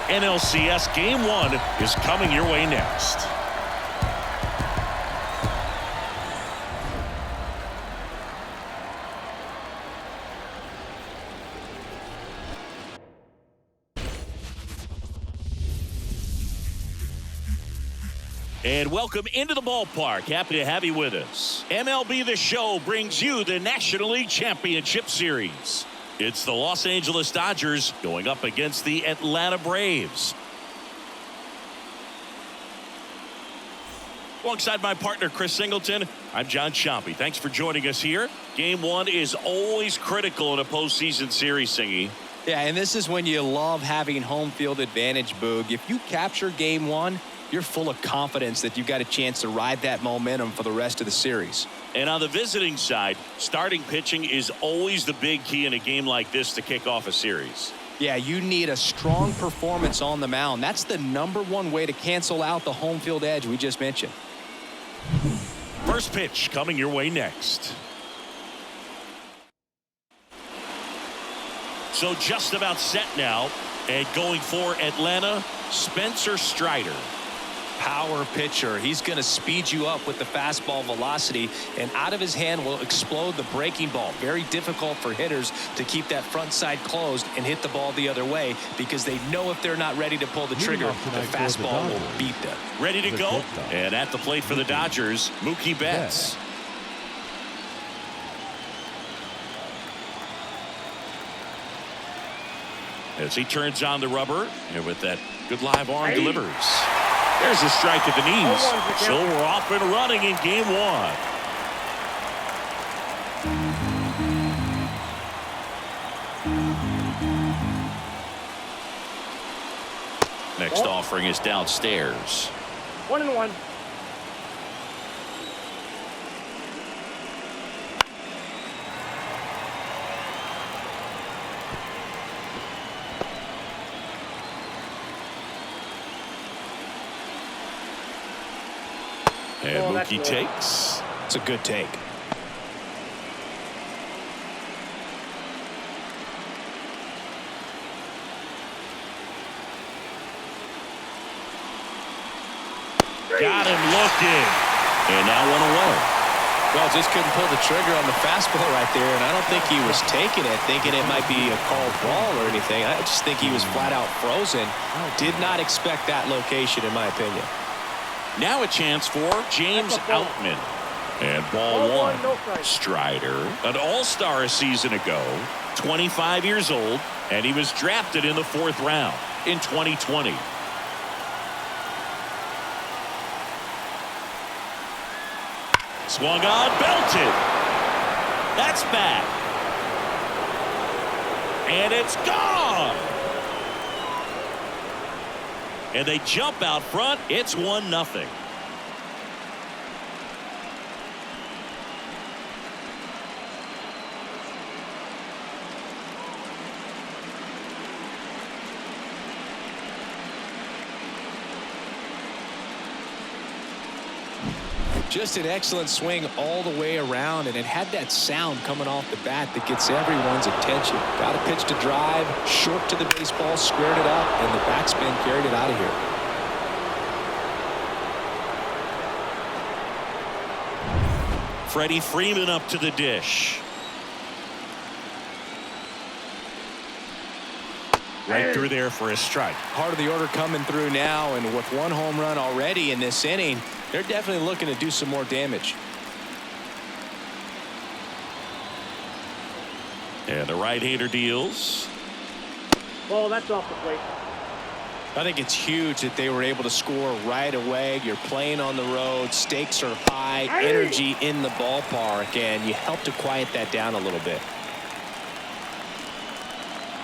NLCS Game 1 is coming your way next. And welcome into the ballpark. Happy to have you with us. MLB The Show brings you the National League Championship Series. It's the Los Angeles Dodgers going up against the Atlanta Braves. Alongside my partner, Chris Singleton, I'm John Chompy. Thanks for joining us here. Game 1 is always critical in a postseason series, Singy. Yeah, and this is when you love having home field advantage, Boog. If you capture Game 1, you're full of confidence that you've got a chance to ride that momentum for the rest of the series. And on the visiting side, starting pitching is always the big key in a game like this to kick off a series. Yeah, you need a strong performance on the mound. That's the #1 way to cancel out the home field edge we just mentioned. First pitch coming your way next. So just about set now, and going for Atlanta, Spencer Strider. Power pitcher. He's going to speed you up with the fastball velocity, and out of his hand will explode the breaking ball. Very difficult for hitters to keep that front side closed and hit the ball the other way, because they know if they're not ready to pull the trigger, the fastball will beat them. Ready to go? And at the plate for the Dodgers, Mookie Betts. As he turns on the rubber, and with that good live arm delivers. There's a strike at the knees. So we're off and running in Game 1. Next offering is downstairs. 1-1. And Mookie takes. It's a good take. Got him looking. And now one away. Well, just couldn't pull the trigger on the fastball right there, and I don't think he was taking it, thinking it might be a called ball or anything. I just think he was flat out frozen. Did not expect that location, in my opinion. Now a chance for James Outman. And ball 1. Strider, an all-star a season ago, 25 years old, and he was drafted in the 4th round in 2020. Swung on, belted. That's back. And it's gone. And they jump out front. It's 1-0. Just an excellent swing all the way around, and it had that sound coming off the bat that gets everyone's attention. Got a pitch to drive, short to the baseball, squared it up, and the backspin carried it out of here. Freddie Freeman up to the dish. Right through there for a strike. Part of the order coming through now, and with 1 home run already in this inning, they're definitely looking to do some more damage. And the right-hander deals. Ball, that's off the plate. I think it's huge that they were able to score right away. You're playing on the road. Stakes are high. Energy in the ballpark, and you help to quiet that down a little bit.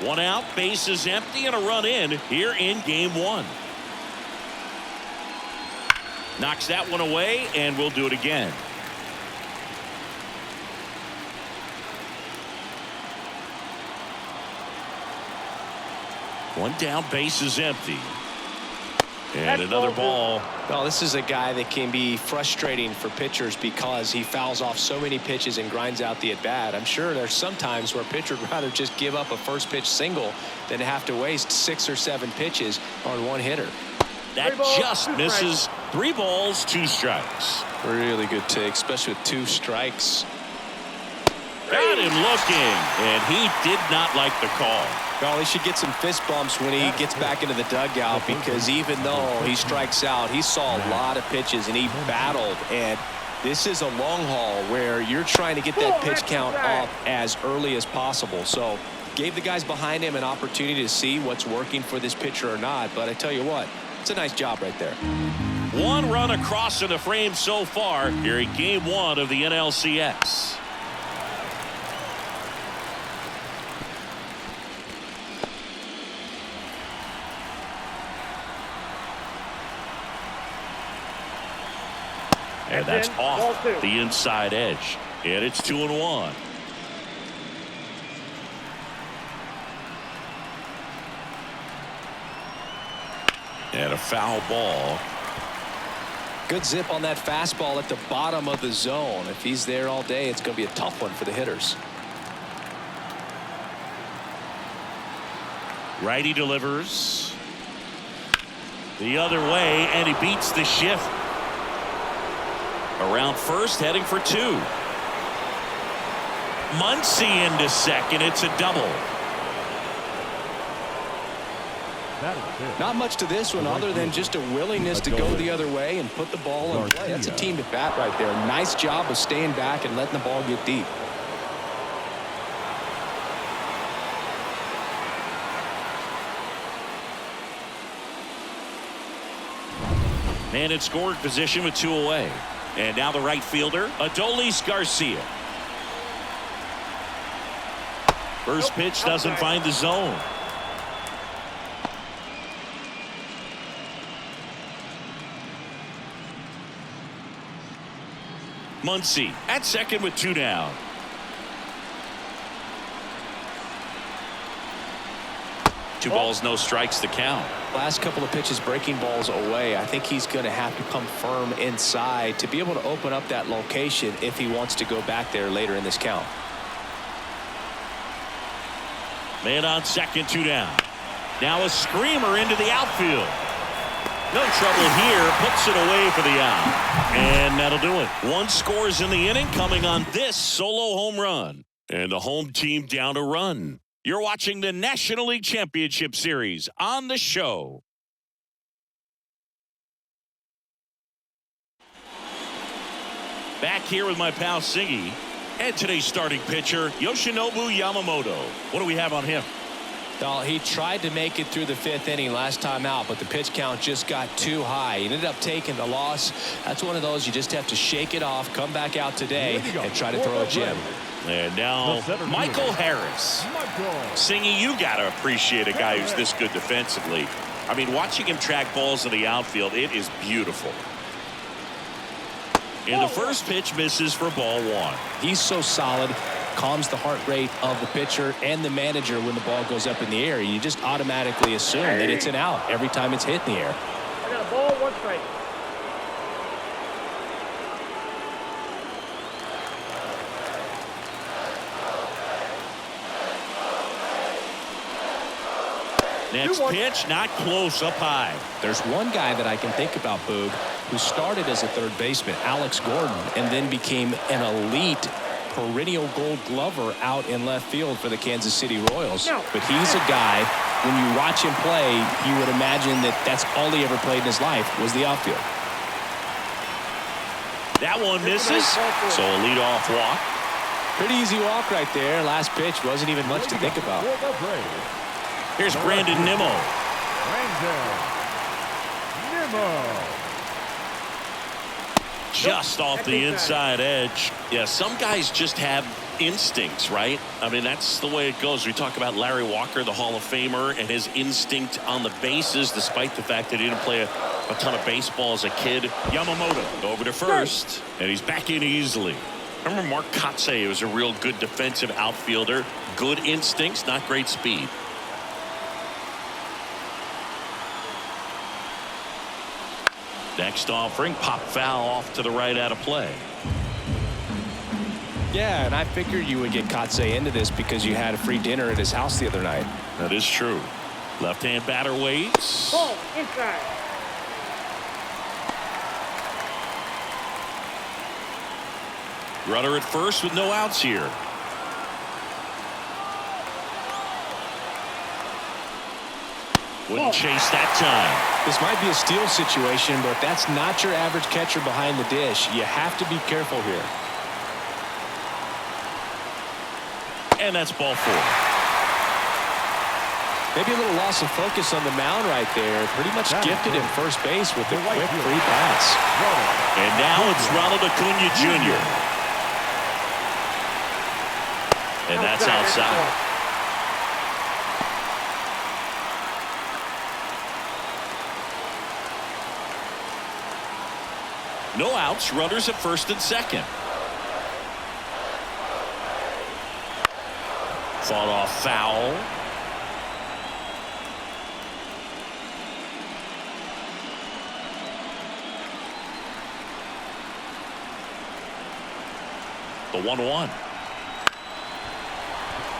1 out, base is empty, and a run in here in Game 1. Knocks that one away, and we'll do it again. One down, base is empty. And another ball. Well, this is a guy that can be frustrating for pitchers because he fouls off so many pitches and grinds out the at-bat. I'm sure there's some times where a pitcher would rather just give up a first pitch single than have to waste 6 or 7 pitches on one hitter. That just misses. 3 balls, 2 strikes. Really good take, especially with 2 strikes. Got him looking, and he did not like the call. Well, he should get some fist bumps when he gets back into the dugout, because even though he strikes out, he saw a lot of pitches and he battled. And this is a long haul where you're trying to get that pitch count up as early as possible. So gave the guys behind him an opportunity to see what's working for this pitcher or not. But I tell you what, it's a nice job right there. 1 run across in the frame so far here in game 1 of the NLCS. And that's off the inside edge. And it's 2-1. And a foul ball. Good zip on that fastball at the bottom of the zone. If he's there all day, it's going to be a tough one for the hitters. Righty delivers. The other way, and he beats the shift. Around first, heading for 2. Muncy into second. It's a double. Not much to this one other than just a willingness to go the other way and put the ball in play. That's a team at bat right there. Nice job of staying back and letting the ball get deep. Man in scoring position with 2 away. And now the right fielder, Adolis Garcia. First pitch doesn't find the zone. Muncy at second with 2 down. Two balls, no strikes to count. Last couple of pitches breaking balls away. I think he's going to have to come firm inside to be able to open up that location if he wants to go back there later in this count. Man on second, 2 down. Now a screamer into the outfield. No trouble here, puts it away for the out. And that'll do it. 1 scores in the inning coming on this solo home run. And the home team down a run. You're watching the National League Championship Series on the show. Back here with my pal Siggy and today's starting pitcher Yoshinobu Yamamoto. What do we have on him? Well, he tried to make it through the 5th inning last time out, but the pitch count just got too high. He ended up taking the loss. That's one of those you just have to shake it off, come back out today, and try to throw a gem. And now Michael Harris. Singy, you got to appreciate a guy who's this good defensively. I mean, watching him track balls in the outfield, it is beautiful. And the first pitch misses for ball 1. He's so solid, calms the heart rate of the pitcher and the manager when the ball goes up in the air. You just automatically assume that it's an out every time it's hit in the air. I got a ball, 1 strike. Next pitch, not close, up high. There's one guy that I can think about, Boog, who started as a third baseman, Alex Gordon, and then became an elite perennial gold glover out in left field for the Kansas City Royals. But he's a guy, when you watch him play, you would imagine that that's all he ever played in his life was the outfield. That one misses, so a leadoff walk. Pretty easy walk right there. Last pitch wasn't even much to think about. Here's Brandon Nimmo. Just off the inside edge. Yeah, some guys just have instincts, right? I mean, that's the way it goes. We talk about Larry Walker, the Hall of Famer, and his instinct on the bases, despite the fact that he didn't play a ton of baseball as a kid. Yamamoto over to first, and he's back in easily. Remember Mark Kotsay was a real good defensive outfielder. Good instincts, not great speed. Next offering, pop foul off to the right out of play. Yeah, and I figured you would get Kotze into this because you had a free dinner at his house the other night. That is true. Left-hand batter waits. Ball inside. Runner at first with no outs here. Wouldn't chase that time. This might be a steal situation, but that's not your average catcher behind the dish. You have to be careful here. And that's ball 4. Maybe a little loss of focus on the mound right there. Pretty much gifted him first base with a quick free pass. And now it's Ronald Acuna Jr. And that's outside. No outs, runners at first and second. Fought off foul. The 1-1.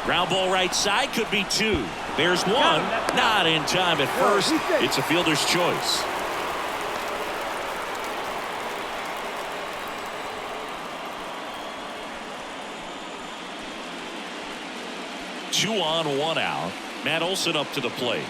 Ground ball right side, could be 2. There's 1. Not in time at first. It's a fielder's choice. Two on, 1 out. Matt Olson up to the plate.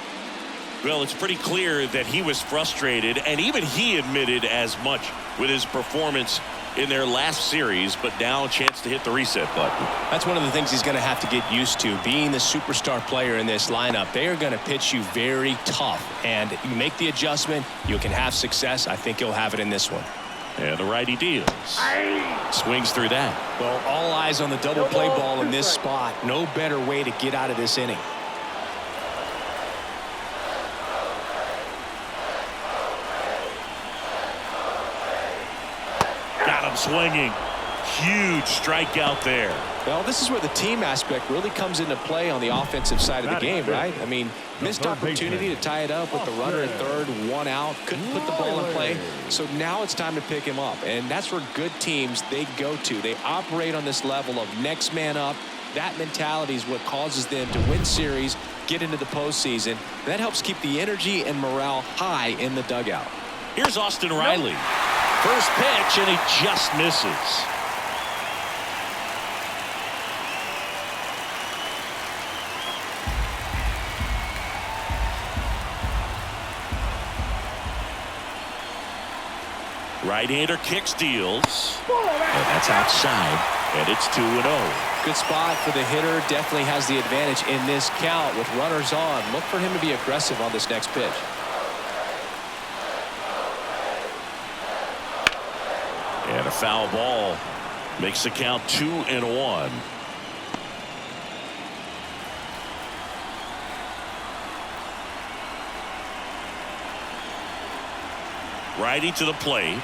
Well, it's pretty clear that he was frustrated, and even he admitted as much with his performance in their last series, but now a chance to hit the reset button. That's one of the things he's going to have to get used to, being the superstar player in this lineup. They are going to pitch you very tough, and you make the adjustment, you can have success. I think you'll have it in this one. And the righty deals. Swings through that. Well, all eyes on the double play ball in this spot. No better way to get out of this inning. Got him swinging. Huge strikeout there. Well, this is where the team aspect really comes into play on the offensive side of the game, right? I mean, missed opportunity to tie it up with the runner at third, 1 out, couldn't put the ball in play. So now it's time to pick him up, and that's where good teams, they go to. They operate on this level of next man up. That mentality is what causes them to win series, get into the postseason. That helps keep the energy and morale high in the dugout. Here's Austin Riley. First pitch, and he just misses. Right-hander kicks, deals. And that's outside. And it's 2-0. Good spot for the hitter. Definitely has the advantage in this count with runners on. Look for him to be aggressive on this next pitch. And a foul ball makes the count 2-1. Righty to the plate.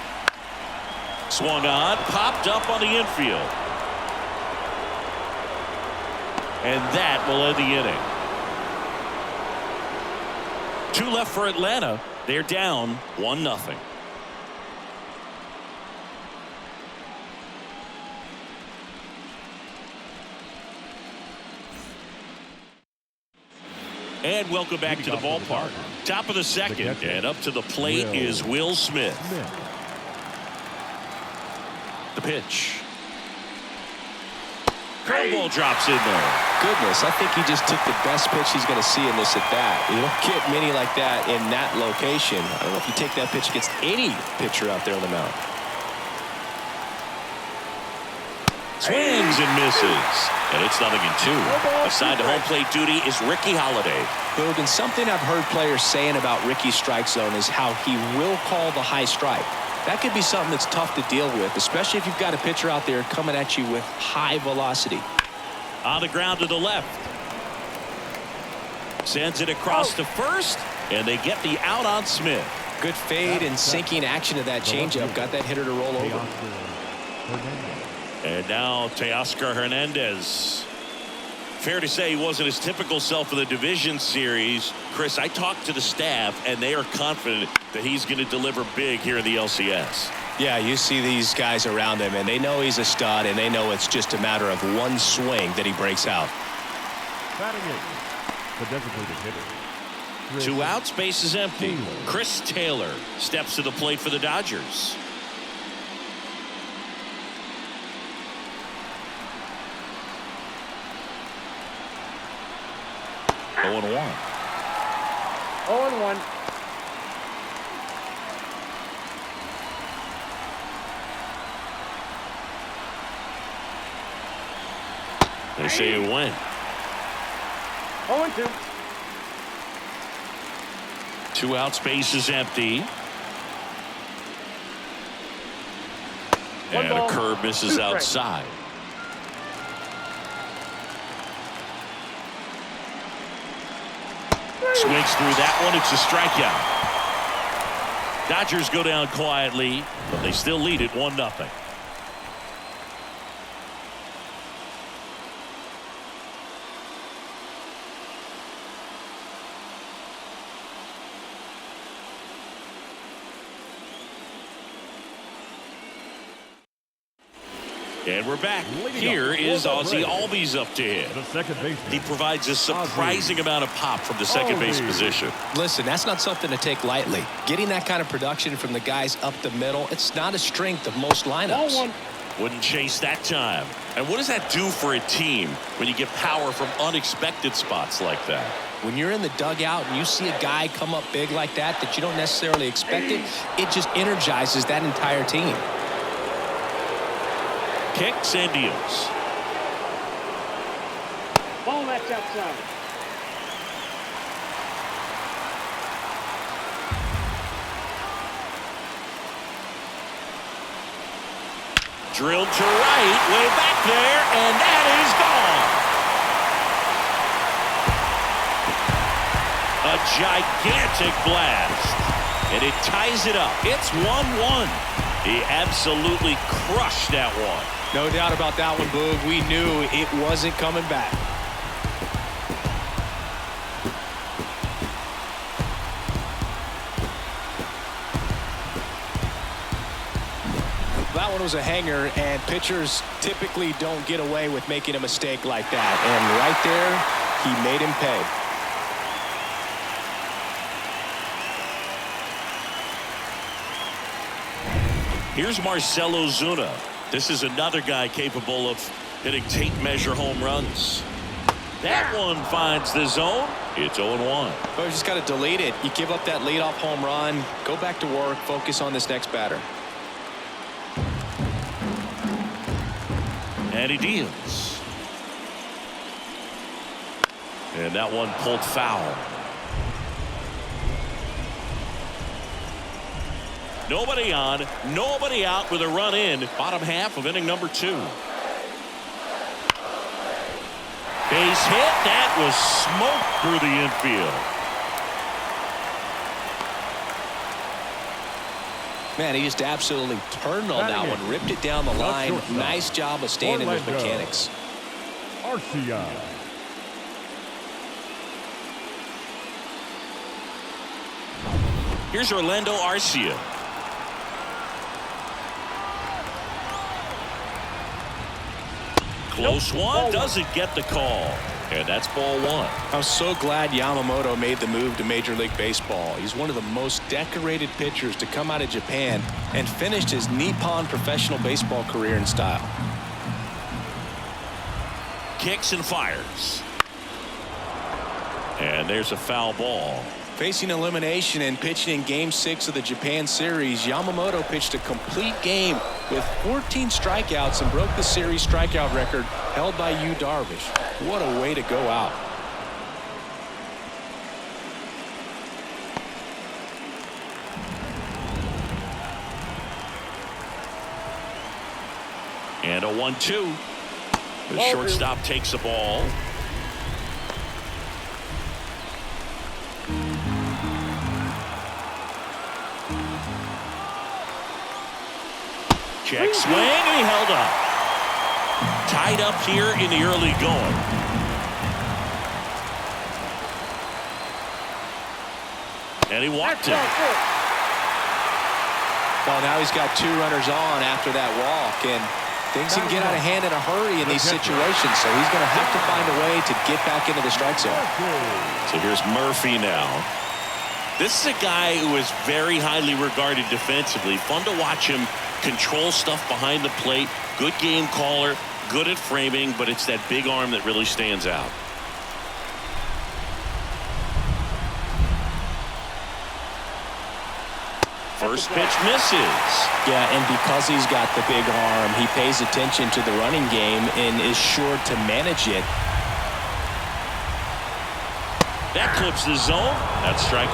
Swung on, popped up on the infield. And that will end the inning. 2 left for Atlanta. They're down 1-0. And welcome back to the ballpark. Top of the second, and up to the plate is Will Smith. The pitch. Curveball drops in there. Goodness, I think he just took the best pitch he's going to see in this at bat. You don't get many like that in that location. I don't know if you take that pitch against any pitcher out there on the mound. Swings and misses. And it's 0-2. Assigned to home plate duty is Ricky Holiday. Logan, something I've heard players saying about Ricky's strike zone is how he will call the high strike. That could be something that's tough to deal with, especially if you've got a pitcher out there coming at you with high velocity. On the ground to the left. Sends it across to first, and they get the out on Smith. Good fade and sinking action of that changeup. Got that hitter to roll over. And now Teoscar Hernandez. Fair to say he wasn't his typical self in the division series. Chris, I talked to the staff, and they are confident that he's going to deliver big here in the LCS. Yeah, you see these guys around him, and they know he's a stud, and they know it's just a matter of one swing that he breaks out. Batting eighth, the designated hitter. 2 outs, base is empty. Chris Taylor steps to the plate for the Dodgers. Oh and 1. 0-1. They say a win. 0-2. 2 outs, base is empty. And a curve misses outside. Swings through that one. It's a strikeout. Dodgers go down quietly, but they still lead it 1-0. And we're back. Here is Ozzie Albies up to hit. The second baseman. He provides a surprising amount of pop from the second base position. Listen, that's not something to take lightly. Getting that kind of production from the guys up the middle, it's not a strength of most lineups. 0-1. Wouldn't chase that time. And what does that do for a team when you get power from unexpected spots like that? When you're in the dugout and you see a guy come up big like that you don't necessarily expect it just energizes that entire team. Kicks and deals. Ball, that's outside. Drilled to right, way back there, and that is gone. A gigantic blast, and it ties it up. It's 1-1. He absolutely crushed that one. No doubt about that one, Boog. We knew it wasn't coming back. That one was a hanger, and pitchers typically don't get away with making a mistake like that. And right there, he made him pay. Here's Marcell Ozuna. This is another guy capable of hitting tape measure home runs. That one finds the zone. It's 0-1. But you just got to delete it. You give up that leadoff home run. Go back to work. Focus on this next batter. And he deals. And that one pulled foul. Nobody on, nobody out with a run in. Bottom half of inning number 2. Base hit. That was smoke through the infield. Man, he just absolutely turned on that one. Ripped it down the line. Nice job of staying in his mechanics. Arcia. Here's Orlando Arcia. Close one, doesn't get the call. And that's ball 1. I'm so glad Yamamoto made the move to Major League Baseball. He's one of the most decorated pitchers to come out of Japan and finished his Nippon professional baseball career in style. Kicks and fires. And there's a foul ball. Facing elimination and pitching in Game 6 of the Japan series, Yamamoto pitched a complete game with 14 strikeouts and broke the series strikeout record held by Yu Darvish. What a way to go out. And a 1-2. The shortstop takes the ball. Check swing, and he held up. Tied up here in the early going. And he walked it. Well, now he's got 2 runners on after that walk, and things can get out of hand in a hurry in these situations, so he's going to have to find a way to get back into the strike zone. So here's Murphy now. This is a guy who is very highly regarded defensively. Fun to watch him control stuff behind the plate. Good game caller, good at framing, but it's that big arm that really stands out. First pitch misses. Yeah, and because he's got the big arm, he pays attention to the running game and is sure to manage it. That clips the zone. That's strike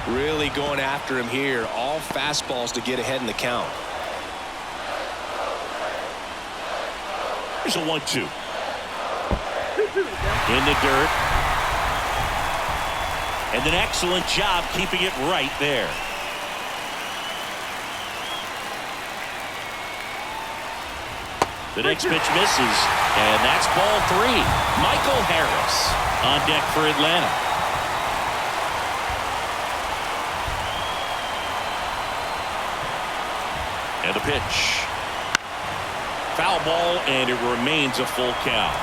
1. Really going after him here. All fastballs to get ahead in the count. Here's a 1-2. In the dirt. And an excellent job keeping it right there. The next pitch misses, and that's ball 3. Michael Harris on deck for Atlanta. And the pitch. Foul ball, and it remains a full count.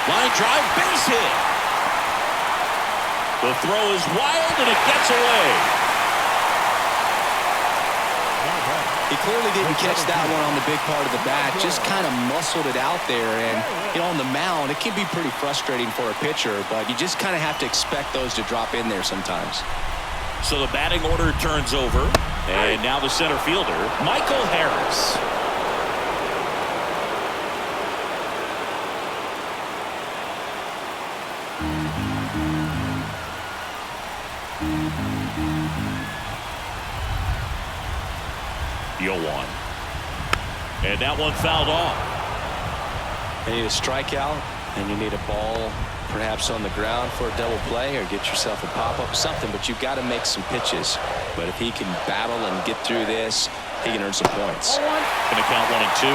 Line drive, base hit. The throw is wild, and it gets away. He clearly didn't catch that one on the big part of the bat, just kind of muscled it out there. And, on the mound, it can be pretty frustrating for a pitcher, but you just kind of have to expect those to drop in there sometimes. So the batting order turns over, and now the center fielder, Michael Harris. One. And that one fouled off. You need a strikeout, and you need a ball perhaps on the ground for a double play, or get yourself a pop-up, something, but you've got to make some pitches. But if he can battle and get through this, he can earn some points. Gonna count 1 and 2.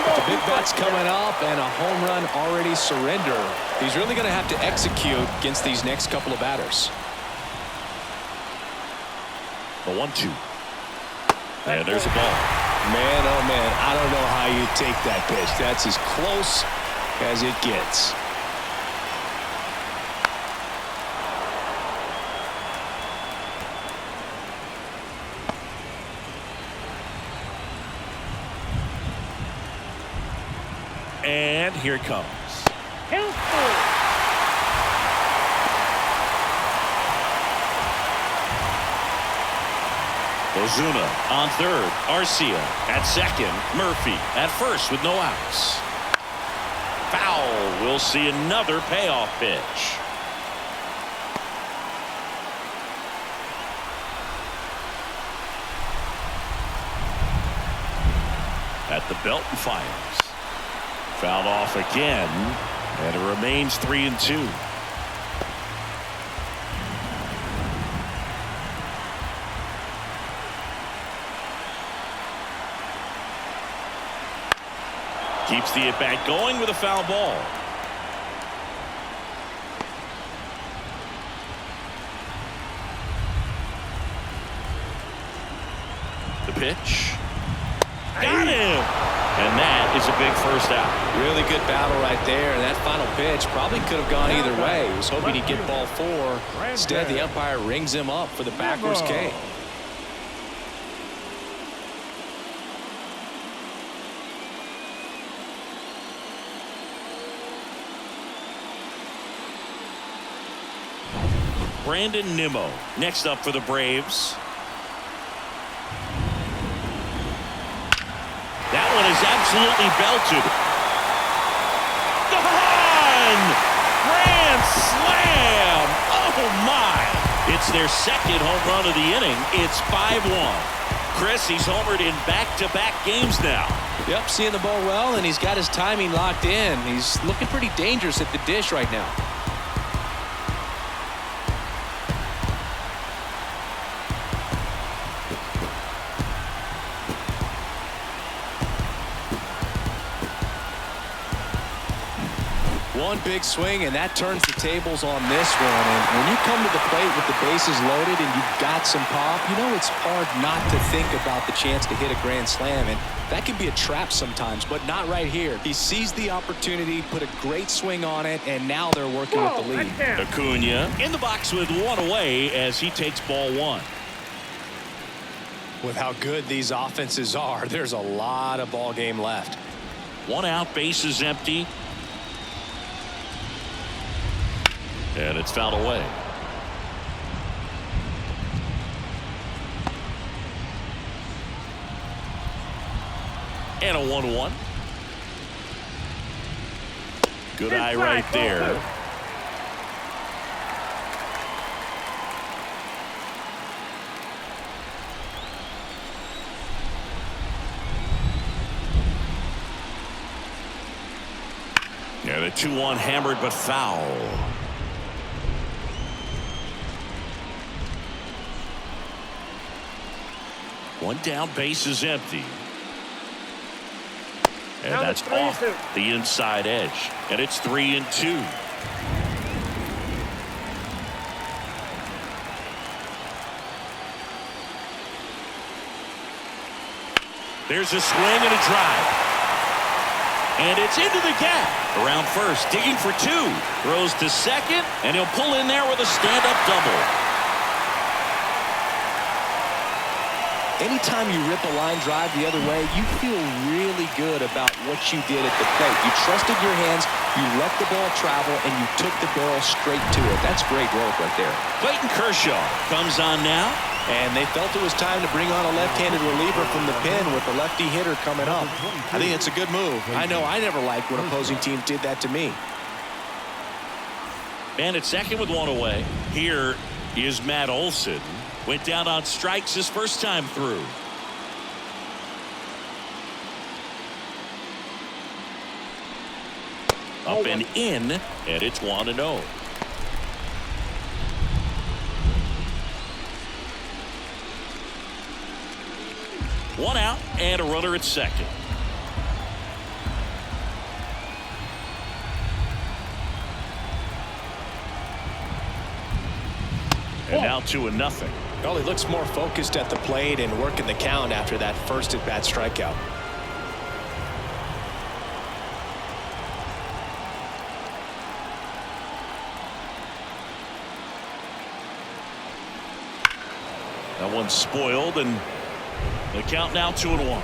But the big bat's coming up, and a home run already surrendered. He's really going to have to execute against these next couple of batters. The 1-2. And there's a ball. Man, oh man, I don't know how you take that pitch. That's as close as it gets. And here it comes. Ozuna on third. Arcia at second. Murphy at first with no outs. Foul. We'll see another payoff pitch. At the belt and fires. Fouled off again, and it remains 3 and 2. Keeps the at-bat going with a foul ball. The pitch. Got him! And that is a big first out. Really good battle right there, and that final pitch probably could have gone either way. He was hoping he'd get ball 4. Instead, the umpire rings him up for the backwards K. Brandon Nimmo next up for the Braves. That one is absolutely belted. Gone! Grand slam! Oh my! It's their second home run of the inning. It's 5-1. Chris, he's homered in back-to-back games now. Yep, seeing the ball well, and he's got his timing locked in. He's looking pretty dangerous at the dish right now. One big swing, and that turns the tables on this one. And when you come to the plate with the bases loaded and you've got some pop, you know it's hard not to think about the chance to hit a grand slam. And that can be a trap sometimes, but not right here. He seized the opportunity, put a great swing on it, and now they're working with the lead. Acuna in the box with one away as he takes ball one. With how good these offenses are, there's a lot of ball game left. One out, bases empty. And it's fouled away. And a 1-1. Good eye right there. And a 2-1 hammered but foul. One down, base is empty. And Now that's off the inside edge. And it's 3-2. There's a swing and a drive. And it's into the gap. Around first, digging for two. Throws to second, and he'll pull in there with a stand-up double. Anytime you rip a line drive the other way, you feel really good about what you did at the plate. You trusted your hands, you let the ball travel, and you took the barrel straight to it. That's great work right there. Clayton Kershaw comes on now. And they felt it was time to bring on a left-handed reliever from the pen with the lefty hitter coming up. I think it's a good move. I know I never liked when opposing teams did that to me. And at second with one away. Here is Matt Olson. Went down on strikes his first time through. Up and in, and it's 1-0. One out and a runner at second. And now 2-0. Well, he looks more focused at the plate and working the count after that first at-bat strikeout. That one's spoiled, and the count now 2-1.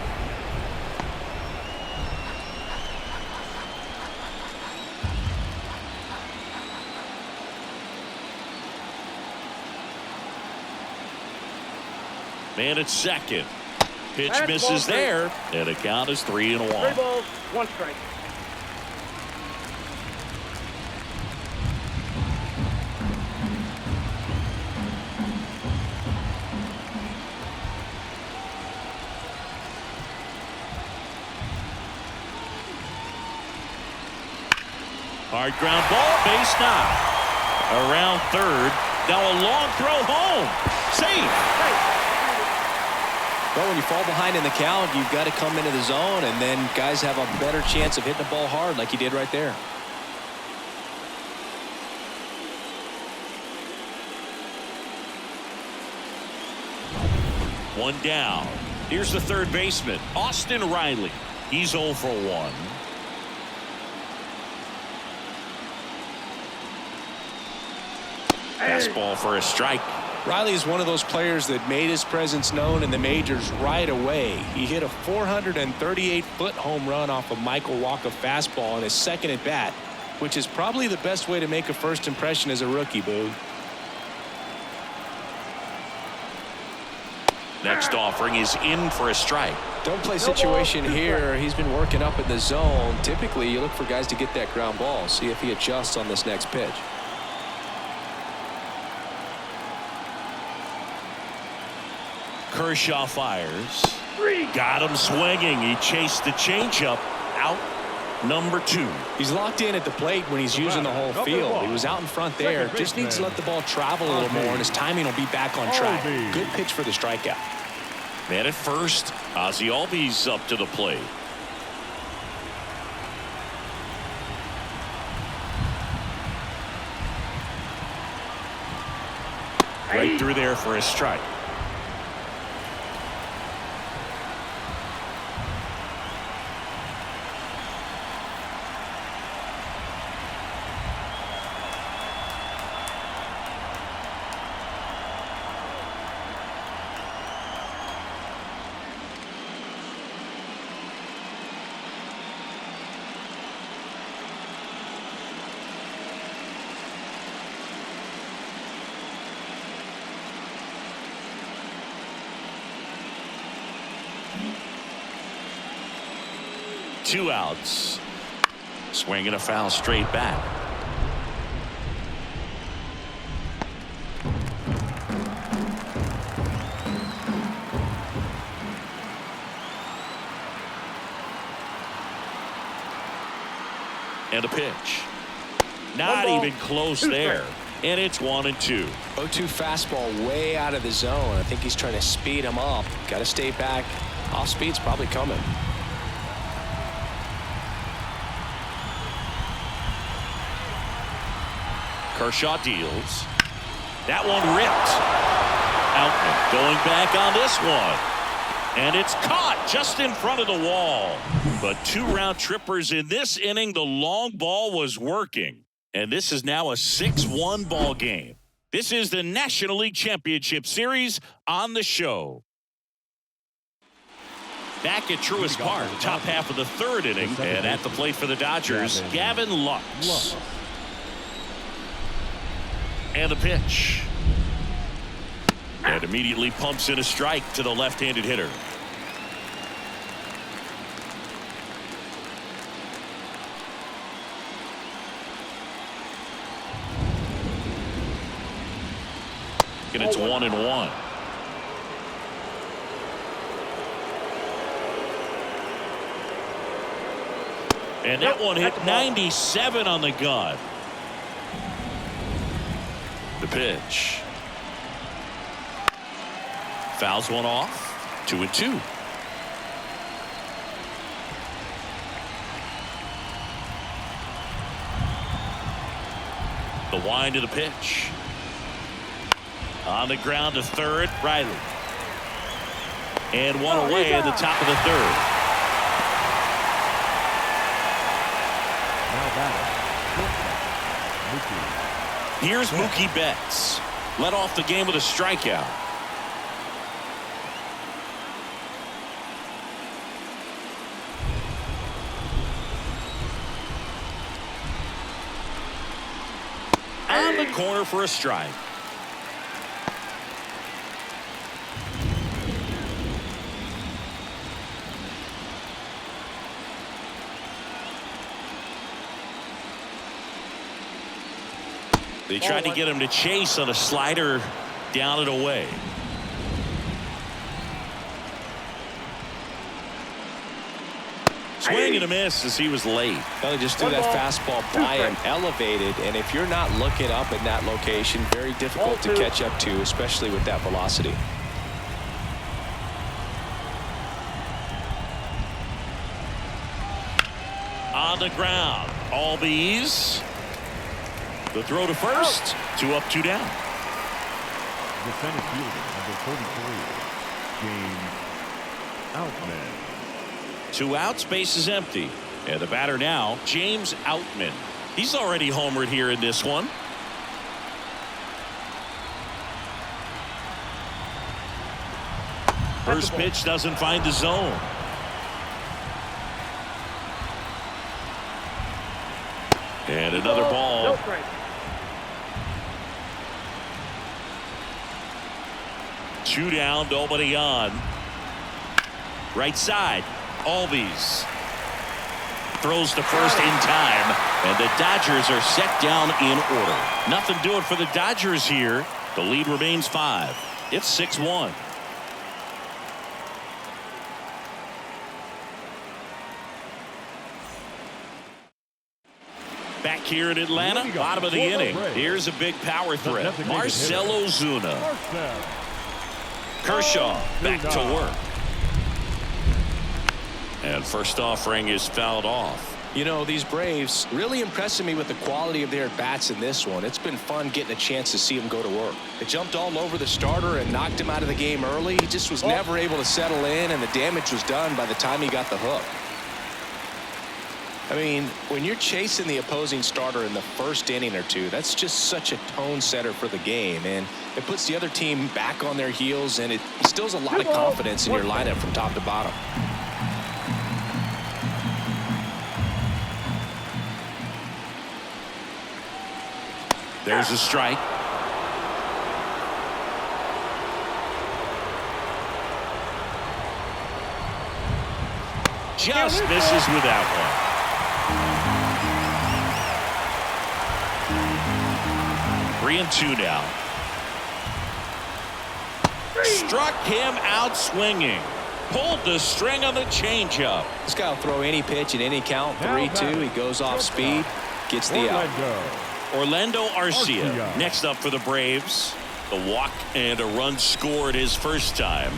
Man at second. Pitch misses there, and the count is 3-1. 3 balls, 1 strike. Hard ground ball, base knock. Around third. Now a long throw home. Safe. Well, when you fall behind in the count, you've got to come into the zone, and then guys have a better chance of hitting the ball hard like you did right there. One down. Here's the third baseman, Austin Riley. He's 0 for 1. Fastball for a strike. Riley is one of those players that made his presence known in the majors right away. He hit a 438-foot home run off a Michael Wacha fastball in his second at bat, which is probably the best way to make a first impression as a rookie, Boog. Next offering is in for a strike. Don't play situation here. He's been working up in the zone. Typically, you look for guys to get that ground ball. See if he adjusts on this next pitch. Kershaw fires. Got him swinging. He chased the changeup. Out number 2. He's locked in at the plate when he's using the whole field. He was out in front there. Just needs to let the ball travel a little more, and his timing will be back on track. Good pitch for the strikeout. Man at first, Ozzie Albies up to the plate. Right through there for a strike. Two outs. Swinging a foul straight back. And a pitch. Not even close there. And it's 1-2. 0-2 fastball way out of the zone. I think he's trying to speed him up. Got to stay back. Off speed's probably coming. Kershaw deals. That one ripped. Outman going back on this one. And it's caught just in front of the wall. But 2 round trippers in this inning. The long ball was working. And this is now a 6-1 ball game. This is the National League Championship Series on the show. Back at Truist Park, top half of the 3rd inning. And at the plate for the Dodgers, Gavin Lux. And the pitch. And immediately pumps in a strike to the left-handed hitter. And it's 1-1. And that one hit 97 on the gun. The pitch. Fouls one off. 2-2. The wind of the pitch. On the ground to third, Riley. And one away at the top of the 3rd. Now batting. Here's Mookie Betts. Led off the game with a strikeout. On the corner for a strike. They tried to get him to chase on a slider down and away. Swing and a miss as he was late. Well, he just threw that fastball by him, elevated, and if you're not looking up in that location, very difficult to catch up to, especially with that velocity. On the ground, Albies. The throw to first. 2 up, 2 down. The center fielder, number 43, James Outman. 2 outs, base is empty. And the batter now, James Outman. He's already homered here in this one. First pitch doesn't find the zone. And another ball. 2 down, nobody on. Right side, Albies throws to first in time, and the Dodgers are set down in order. Nothing doing for the Dodgers here. The lead remains 5. It's 6-1. Back here in Atlanta, bottom of the inning. Here's a big power threat. Marcell Ozuna. Kershaw back to work. And first offering is fouled off. You know, these Braves really impressing me with the quality of their at-bats in this one. It's been fun getting a chance to see them go to work. They jumped all over the starter and knocked him out of the game early. He just was never able to settle in, and the damage was done by the time he got the hook. I mean, when you're chasing the opposing starter in the first inning or two, that's just such a tone setter for the game, and it puts the other team back on their heels, and it instills a lot of confidence in your lineup from top to bottom. There's a strike. Just misses with that one. 3-2 now. Struck him out swinging. Pulled the string on the changeup. This guy will throw any pitch in any count. 3-2. He goes off speed, gets the out. Orlando Arcia next up for the Braves. The walk and a run scored his first time.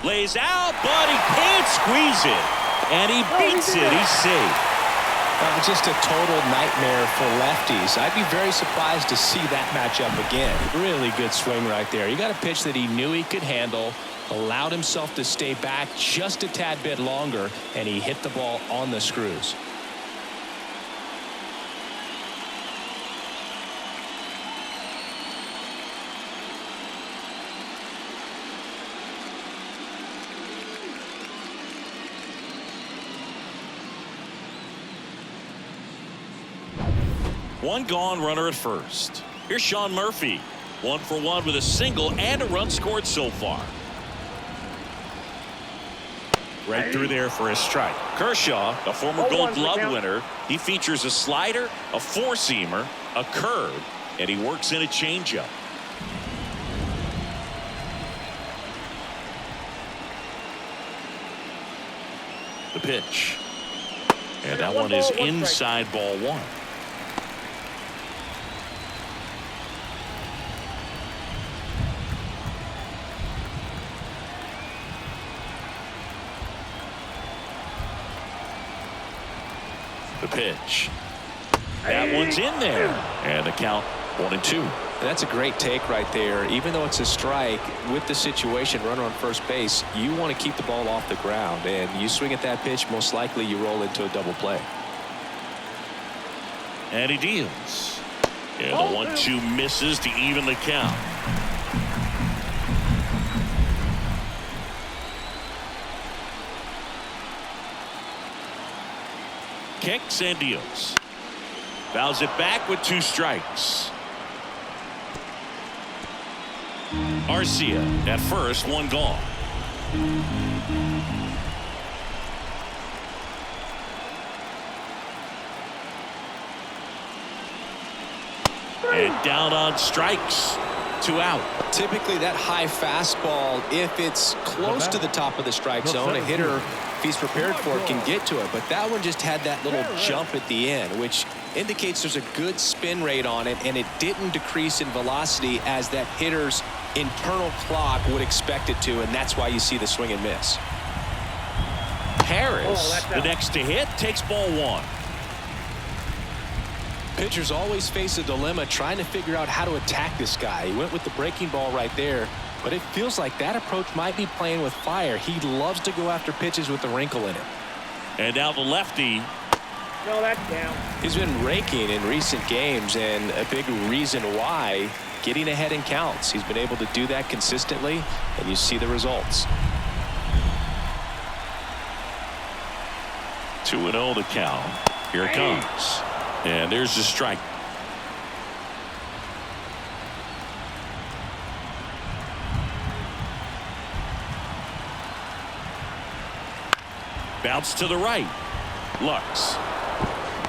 Lays out, but he can't squeeze it. And he beats it. He's safe. Just a total nightmare for lefties. I'd be very surprised to see that matchup again. Really good swing right there. He got a pitch that he knew he could handle, allowed himself to stay back just a tad bit longer, and he hit the ball on the screws. One gone, runner at first. Here's Sean Murphy. 1 for 1 with a single and a run scored so far. Right through there for a strike. Kershaw, a former Gold Glove winner. He features a slider, a four-seamer, a curve, and he works in a changeup. The pitch. And that one is inside ball one. The pitch. That one's in there. And the count 1-2. That's a great take right there. Even though it's a strike, with the situation, runner on first base, you want to keep the ball off the ground. And you swing at that pitch, most likely you roll into a double play. And he deals. And the 1-2 misses to even the count. Kicks and deals. Fouls it back with 2 strikes. Arcia at first, 1 gone. And down on strikes. 2 out. Typically that high fastball, if it's close to the top of the strike zone, a hitter, if he's prepared for it, can get to it. But that one just had that little jump at the end, which indicates there's a good spin rate on it, and it didn't decrease in velocity as that hitter's internal clock would expect it to, and that's why you see the swing and miss. Harris, the next to hit, takes ball 1. Pitchers always face a dilemma trying to figure out how to attack this guy. He went with the breaking ball right there, but it feels like that approach might be playing with fire. He loves to go after pitches with a wrinkle in it. And now the lefty. No, that's down. He's been raking in recent games, and a big reason why, getting ahead in counts. He's been able to do that consistently, and you see the results. 2-0 the count. Here it comes. And there's the strike. Bounce to the right. Lux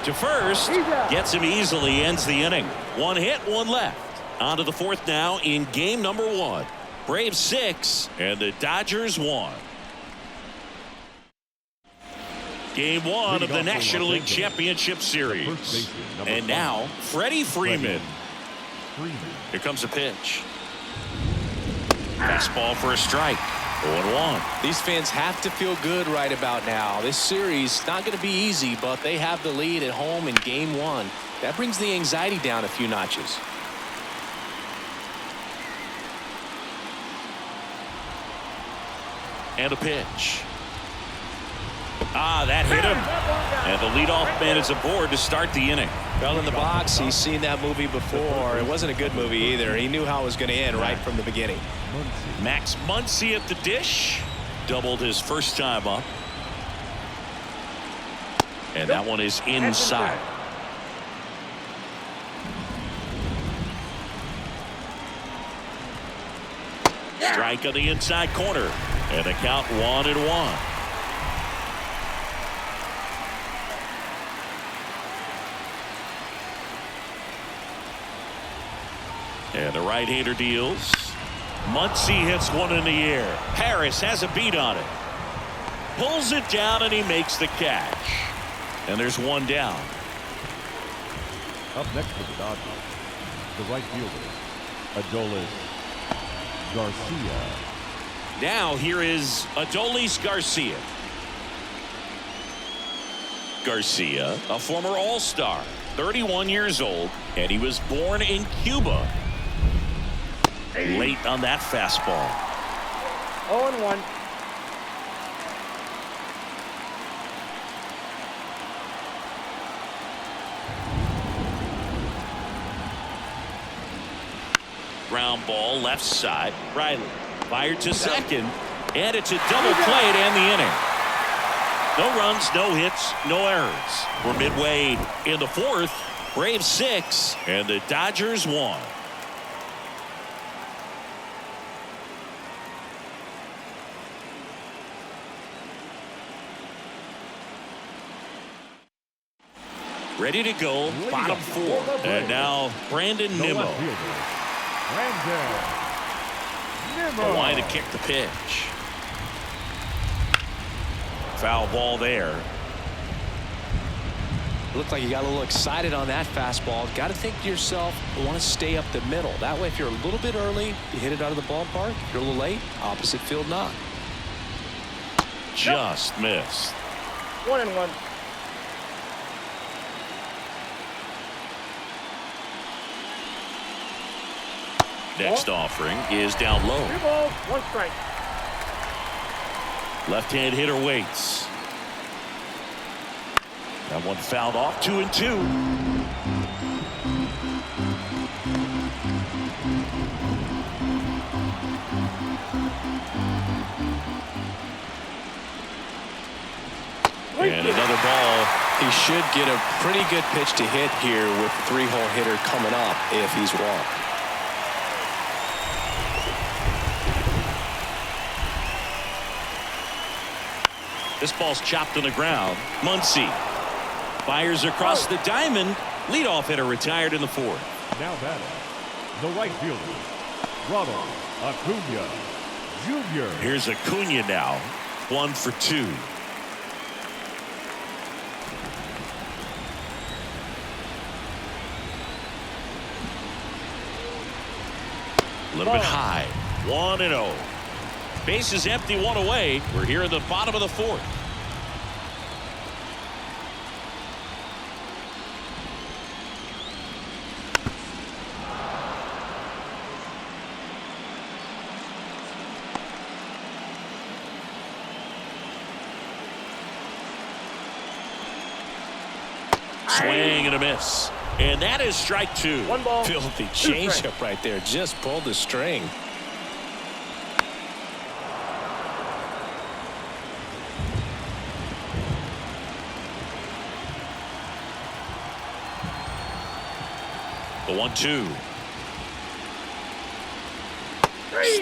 to first. Gets him easily. Ends the inning. 1 hit, 1 left. On to the 4th now in game number 1. Braves 6 and the Dodgers 1. Game one of the Leading off for National Los League Angeles, Championship Series. first baseman, number And 5, now, Freddie Freeman. Freeman. Here comes a pitch. Fastball for a strike. 0-1. These fans have to feel good right about now. This series not going to be easy, but they have the lead at home in game one. That brings the anxiety down a few notches. And a pitch. That hit him. And the leadoff man is aboard to start the inning. Well, in the box, he's seen that movie before. It wasn't a good movie either. He knew how it was going to end right from the beginning. Max Muncy at the dish. Doubled his first time up. And that one is inside. Strike on the inside corner. And the count 1-1. And the right-hander deals. Muncy hits one in the air. Harris has a beat on it. Pulls it down and he makes the catch. And there's one down. Up next for the Dodgers, the right fielder, Adolis Garcia. Now here is Adolis Garcia. Garcia, a former All-Star, 31 years old, and he was born in Cuba. Late on that fastball. 0-1. Ground ball left side. Riley fired to second, and it's a double play to end the inning. No runs, no hits, no errors. We're midway in the fourth. Braves 6 and the Dodgers 1. Ready to go, bottom 4. And now Brandon The Nimmo. left fielder, Brandon The Nimmo. line to kick the pitch. Foul ball there. Looked like you got a little excited on that fastball. Got to think to yourself, I want to stay up the middle. That way, if you're a little bit early, you hit it out of the ballpark. If you're a little late, opposite field knock. Just missed. 1-1. Next offering is down low. 2 balls, 1 strike. Left-hand hitter waits. That one fouled off. 2-2. And another ball. He should get a pretty good pitch to hit here with the 3-hole hitter coming up if he's walked. This ball's chopped on the ground. Muncy fires across the diamond. Leadoff hitter retired in the 4th. Now batting, the right fielder, Ronald Acuna Jr. Here's Acuna now. 1 for 2. A little bit high. 1-0. Base is empty, 1 away. We're here in the bottom of the 4th. Swing and a miss. And that is strike 2. 1 ball. Filthy 2 strikes. changeup right there. Just pulled the string. The 1-2.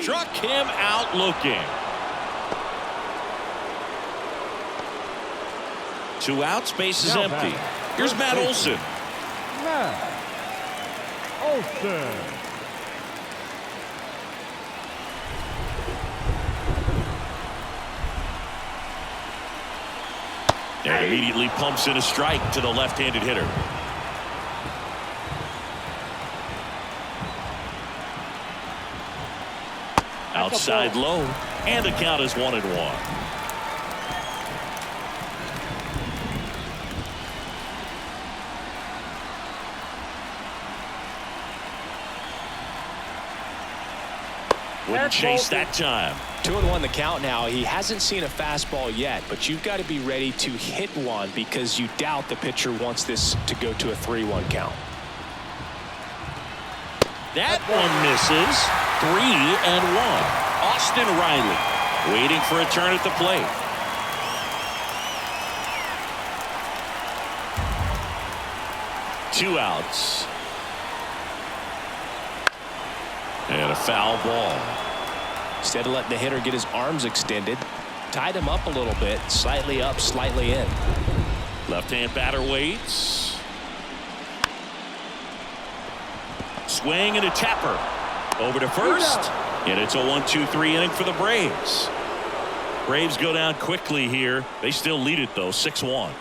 Struck him out looking. 2 outs, base is Now empty. batting, Here's first Matt baseman, Olson. Matt Olson. And immediately pumps in a strike to the left-handed hitter. Outside low, and the count is 1-1. Wouldn't chase that time. 2-1 the count now. He hasn't seen a fastball yet, but you've got to be ready to hit one because you doubt the pitcher wants this to go to a 3-1 count. That one misses. 3-1. Austin Riley waiting for a turn at the plate. Two outs. And a foul ball. Instead of letting the hitter get his arms extended, tied him up a little bit, slightly up, slightly in. Left-hand batter waits. Swing and a tapper. Over to first. And it's a 1-2-3 inning for the Braves. Braves go down quickly here. They still lead it, though, 6-1.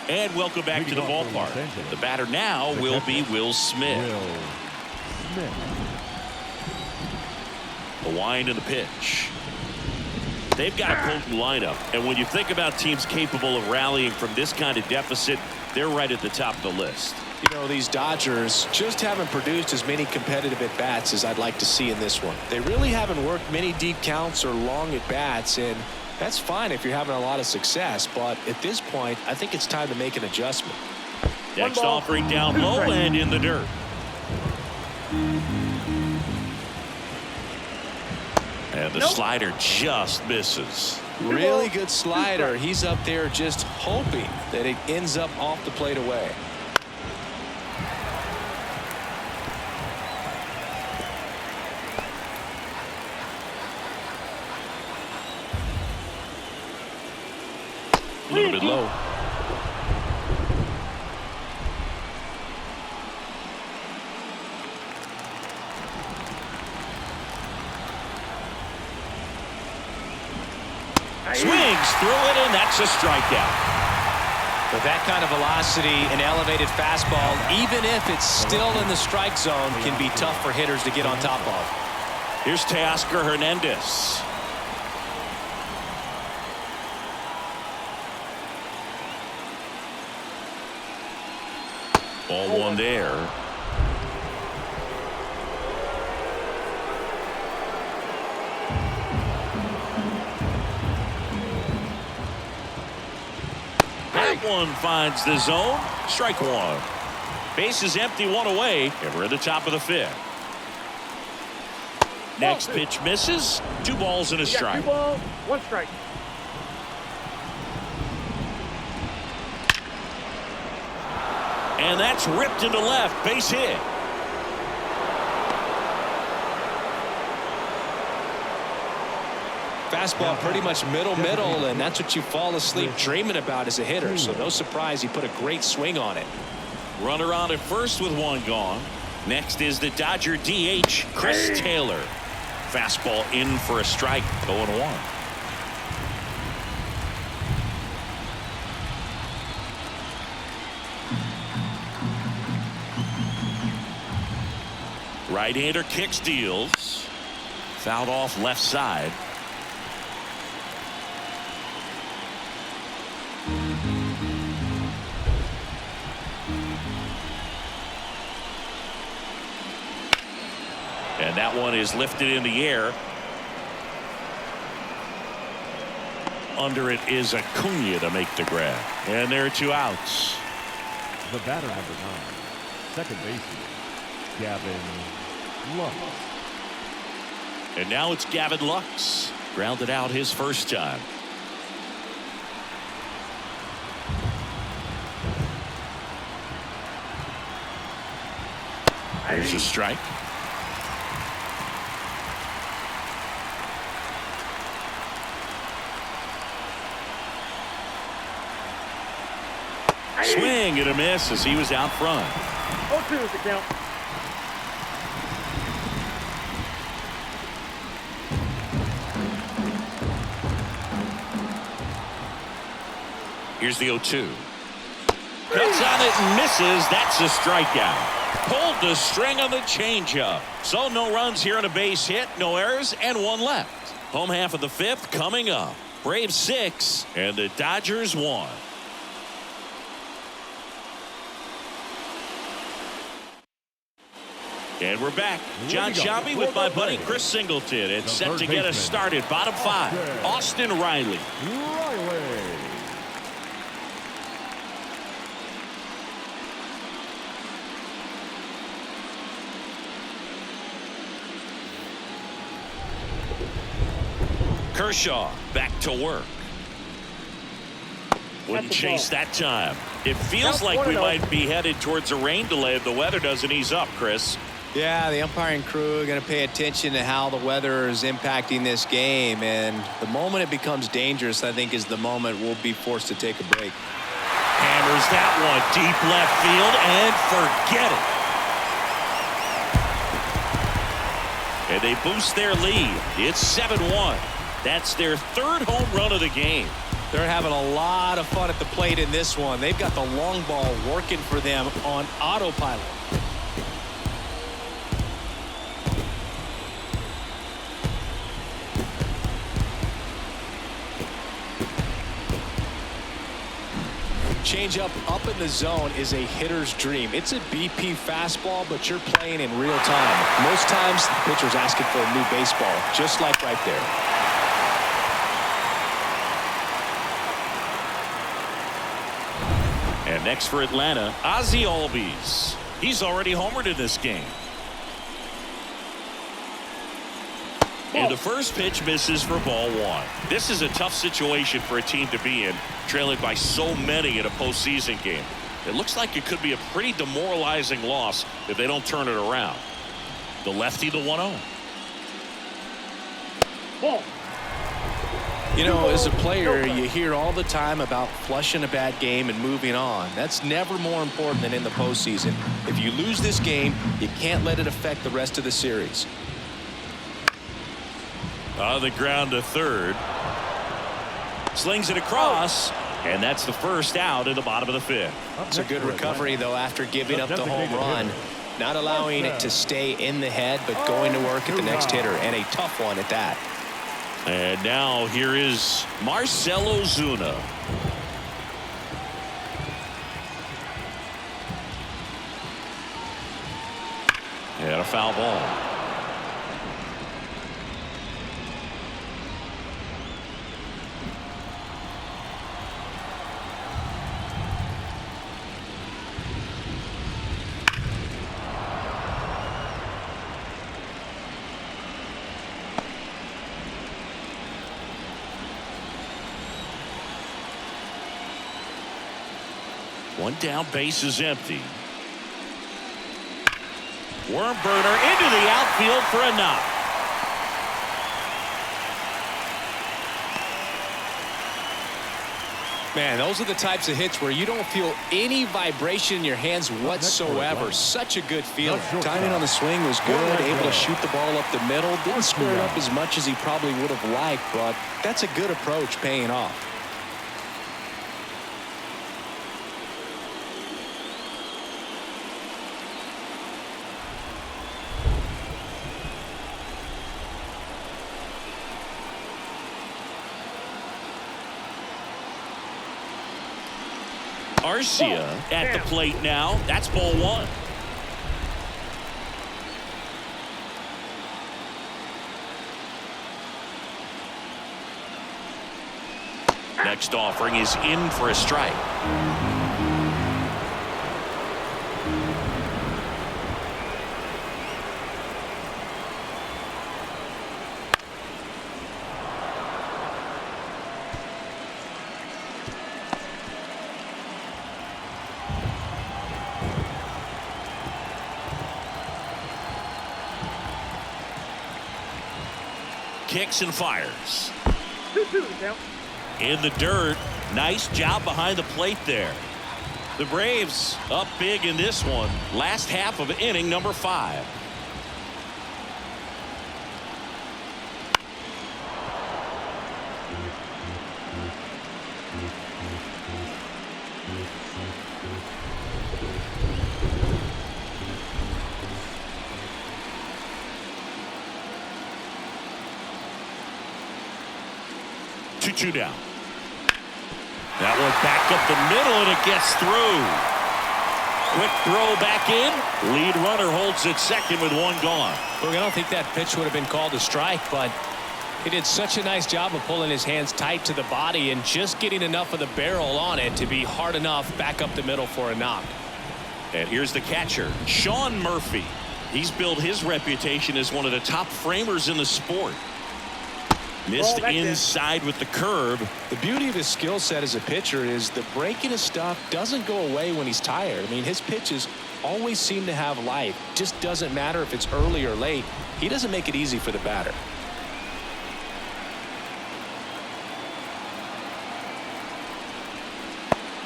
And welcome back to the ballpark. The batter now will be Will Smith. The wind and the pitch. They've got a potent lineup, and when you think about teams capable of rallying from this kind of deficit, they're right at the top of the list. You know, these Dodgers just haven't produced as many competitive at-bats as I'd like to see in this one. They really haven't worked many deep counts or long at-bats, and that's fine if you're having a lot of success, but at this point, I think it's time to make an adjustment. Next offering down low and in the dirt. And the slider just misses. Really good slider. He's up there just hoping that it ends up off the plate away. A little bit low. Swings through it, and that's a strikeout. With that kind of velocity, an elevated fastball, even if it's still in the strike zone, can be tough for hitters to get on top of. Here's Teoscar Hernandez. Ball one there. That one finds the zone. Strike one. Base is empty, one away, and we're at the top of the fifth. Next pitch misses. 2 balls and a strike. 2 balls, 1 strike. And that's ripped into left. Base hit. Fastball pretty much middle, and that's what you fall asleep dreaming about as a hitter. So no surprise he put a great swing on it. Runner on at first with 1 gone. Next is the Dodger DH, Chris Taylor. Fastball in for a strike, 0-1. Right-hander kicks, deals. Fouled off left side. And that one is lifted in the air. Under it is Acuna to make the grab. And there are 2 outs. The batter, number 9, second baseman, Gavin Lux. And now it's Gavin Lux. Grounded out his first time. There's a strike. Swing and a miss as he was out front. 0-2 is the count. Here's the 0-2. Cuts on it and misses. That's a strikeout. Pulled the string on the changeup. So no runs here on a base hit, no errors, and one left. Home half of the fifth coming up. Braves 6 and the Dodgers 1. And we're back. John Shabby with my buddy Chris Singleton. It's set to get us started. Bottom 5. Austin Riley. Kershaw back to work. Wouldn't chase that time. It feels like we might be headed towards a rain delay if the weather doesn't ease up, Chris. Yeah, the umpiring crew are going to pay attention to how the weather is impacting this game. And the moment it becomes dangerous, I think, is the moment we'll be forced to take a break. Hammers that one deep left field and forget it. And they boost their lead. It's 7-1. That's their third home run of the game. They're having a lot of fun at the plate in this one. They've got the long ball working for them on autopilot. Changeup up in the zone is a hitter's dream. It's a BP fastball, but you're playing in real time. Most times, the pitcher's asking for a new baseball, just like right there. And next for Atlanta, Ozzie Albies. He's already homered in this game. And the first pitch misses for ball 1. This is a tough situation for a team to be in, trailing by so many in a postseason game. It looks like it could be a pretty demoralizing loss if they don't turn it around. The lefty, the 1-0. Ball. You know, as a player, you hear all the time about flushing a bad game and moving on. That's never more important than in the postseason. If you lose this game, you can't let it affect the rest of the series. On the ground to third. Slings it across, and that's the first out in the bottom of the fifth. It's a good recovery, though, after giving up the home run. Not allowing it to stay in the head, but going to work at the next hitter, and a tough one at that. And now here is Marcell Ozuna. And a foul ball. One down, base is empty. Worm burner into the outfield for a knock. Man, those are the types of hits where you don't feel any vibration in your hands whatsoever. Such a good feeling. Timing on the swing was good. Able to shoot the ball up the middle. Didn't square it up as much as he probably would have liked, but that's a good approach paying off. Arcia at the plate now. That's ball 1. Next offering is in for a strike. Kicks and fires. 2-2 count. In the dirt. Nice job behind the plate there. The Braves up big in this one. Last half of inning number 5. 2-2 down. That one back up the middle, and it gets through. Quick throw back in. Lead runner holds it second with one gone. Look, I don't think that pitch would have been called a strike, but he did such a nice job of pulling his hands tight to the body and just getting enough of the barrel on it to be hard enough back up the middle for a knock. And here's the catcher, Sean Murphy. He's built his reputation as one of the top framers in the sport. Missed inside with the curve. The beauty of his skill set as a pitcher is the breaking of stuff doesn't go away when he's tired. I mean, his pitches always seem to have life. Just doesn't matter if it's early or late. He doesn't make it easy for the batter.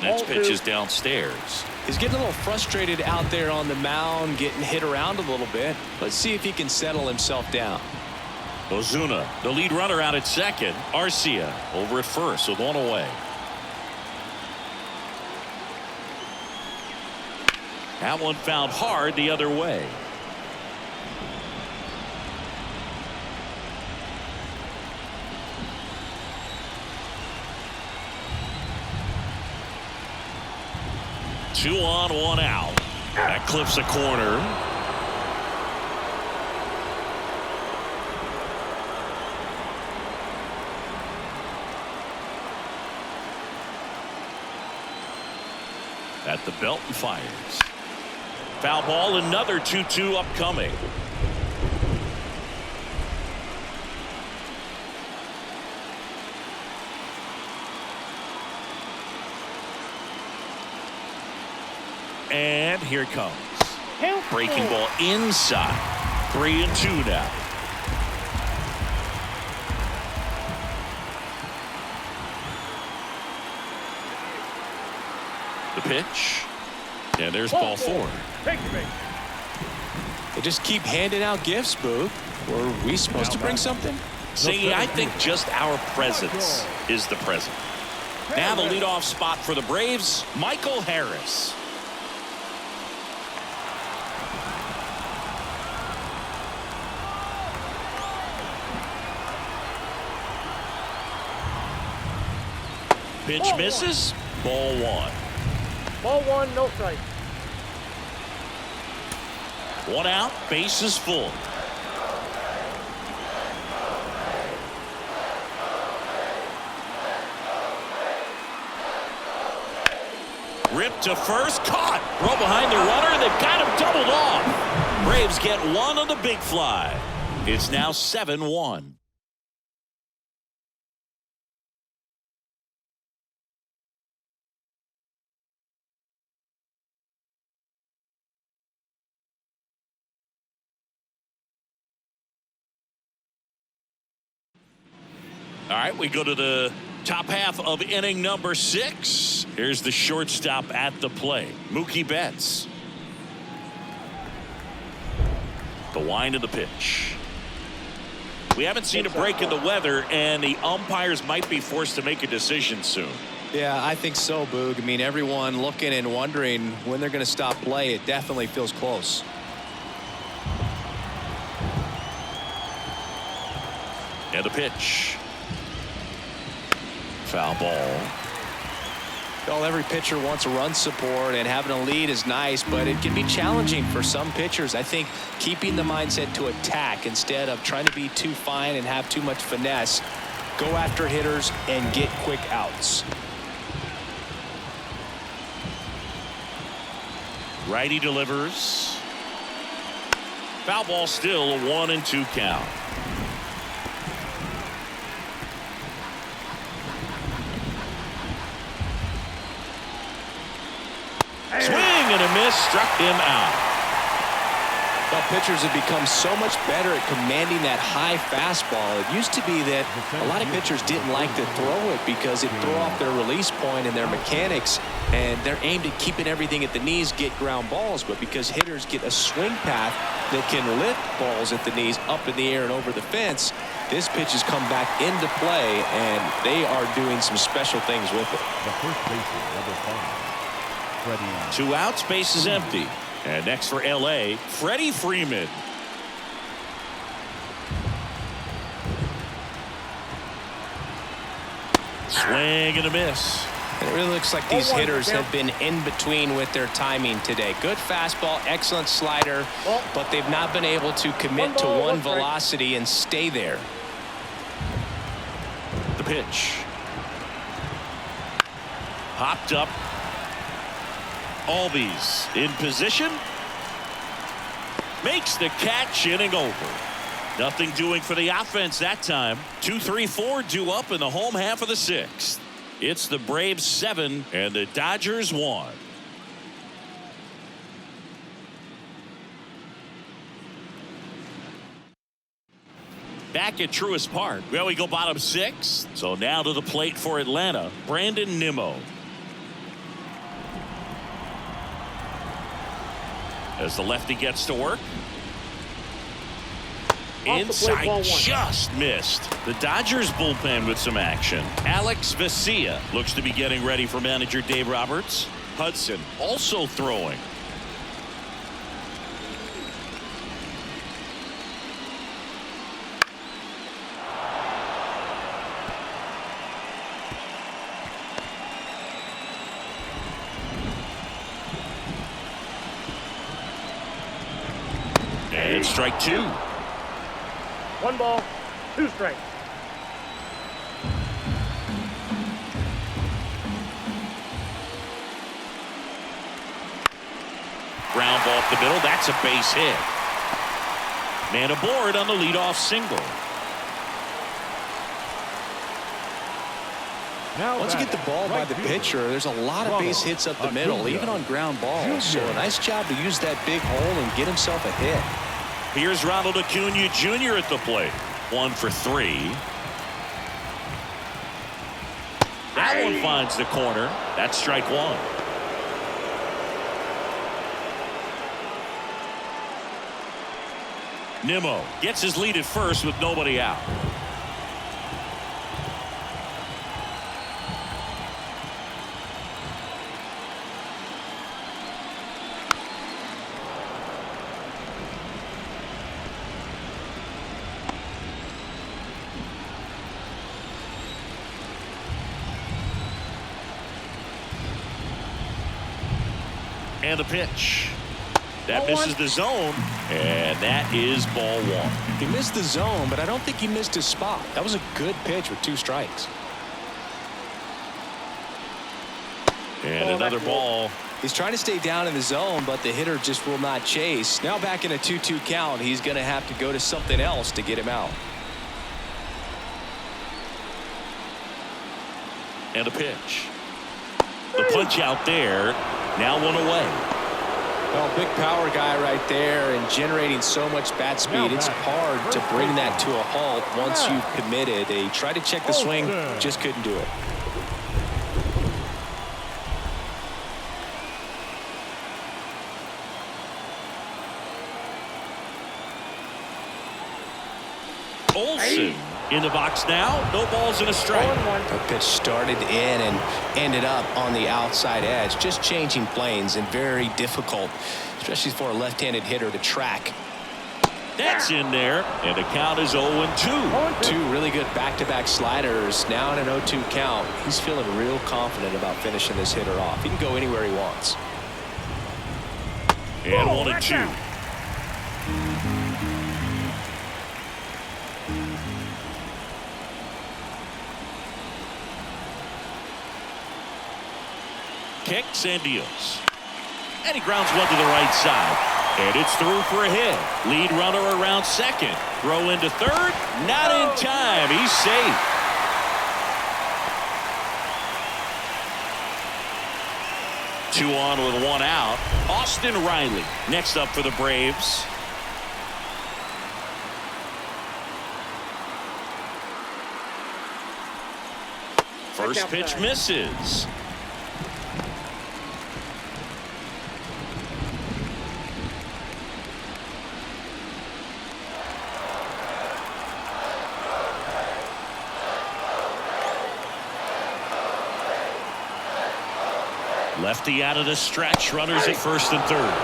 Next pitch is downstairs. He's getting a little frustrated out there on the mound, getting hit around a little bit. Let's see if he can settle himself down. Ozuna, the lead runner, out at second. Arcia over at first with one away. That one fouled hard the other way. Two on, one out. That clips a corner. At the belt and fires. Foul ball, another 2-2 upcoming. And here it comes. Breaking ball inside. 3-2 now. The pitch. And there's ball four. They just keep handing out gifts, Boog. Were we supposed to bring something? See, I think just our presence is the present. Now the leadoff spot for the Braves, Michael Harris. Pitch misses. Ball one. Ball one, no strike. One out, base is full. Ripped to first, caught. Throw behind the runner, they've got him doubled off. Braves get one on the big fly. It's now 7-1. All right, we go to the top half of inning number 6. Here's the shortstop at the plate, Mookie Betts. The wind of the pitch. We haven't seen a break in the weather, and the umpires might be forced to make a decision soon. Yeah, I think so, Boog. I mean, everyone looking and wondering when they're going to stop play. It definitely feels close. And the pitch. Foul ball. Well, every pitcher wants run support, and having a lead is nice, but it can be challenging for some pitchers. I think keeping the mindset to attack instead of trying to be too fine and have too much finesse. Go after hitters and get quick outs. Righty delivers. Foul ball, still a 1-2 count. Swing and a miss, struck him out. Well, pitchers have become so much better at commanding that high fastball. It used to be that a lot of pitchers didn't like to throw it because it'd throw off their release point and their mechanics, and they're aimed at keeping everything at the knees, get ground balls. But because hitters get a swing path that can lift balls at the knees up in the air and over the fence, this pitch has come back into play, and they are doing some special things with it. The first baseman, number 5. Freddie. 2 outs, base is empty. And next for LA, Freddie Freeman. Swing and a miss. And it really looks like these hitters have been in between with their timing today. Good fastball, excellent slider, but they've not been able to commit to one velocity and stay there. The pitch. Hopped up. Albies in position. Makes the catch, inning over. Nothing doing for the offense that time. 2-3-4 due up in the home half of the sixth. It's the Braves 7 and the Dodgers 1. Back at Truist Park. Well, we go bottom 6. So now to the plate for Atlanta, Brandon Nimmo. As the lefty gets to work. Inside, just missed. The Dodgers bullpen with some action. Alex Vesia looks to be getting ready for manager Dave Roberts. Hudson also throwing. And strike 2. 1 ball, 2 strikes. Ground ball up the middle. That's a base hit. Man aboard on the leadoff single. Once you get the ball by the pitcher, there's a lot of base hits up the middle, even on ground balls. So a nice job to use that big hole and get himself a hit. Here's Ronald Acuna Jr. at the plate. 1 for 3. That one finds the corner. That's strike 1. Nimmo gets his lead at first with nobody out. And the pitch. That misses the zone, and that is ball 1. He missed the zone, but I don't think he missed his spot. That was a good pitch with 2 strikes. And another ball. He's trying to stay down in the zone, but the hitter just will not chase. Now back in a 2-2 count, he's going to have to go to something else to get him out. And a pitch. The punch out there. Now 1 away. Well, big power guy right there and generating so much bat speed. It's hard to bring that to a halt once you've committed. They tried to check the swing, just couldn't do it. Olsen in the box now. No balls and a strike. The pitch started in and ended up on the outside edge. Just changing planes and very difficult, especially for a left-handed hitter to track. That's in there, and the count is 0-2. 2 really good back-to-back sliders. Now in an 0-2 count. He's feeling real confident about finishing this hitter off. He can go anywhere he wants. And 1-2. Kicks and deals. And he grounds one to the right side. And it's through for a hit. Lead runner around second. Throw into third. Not in time. He's safe. Two on with 1 out. Austin Riley next up for the Braves. First pitch misses. Lefty out of the stretch. Runners at first and third.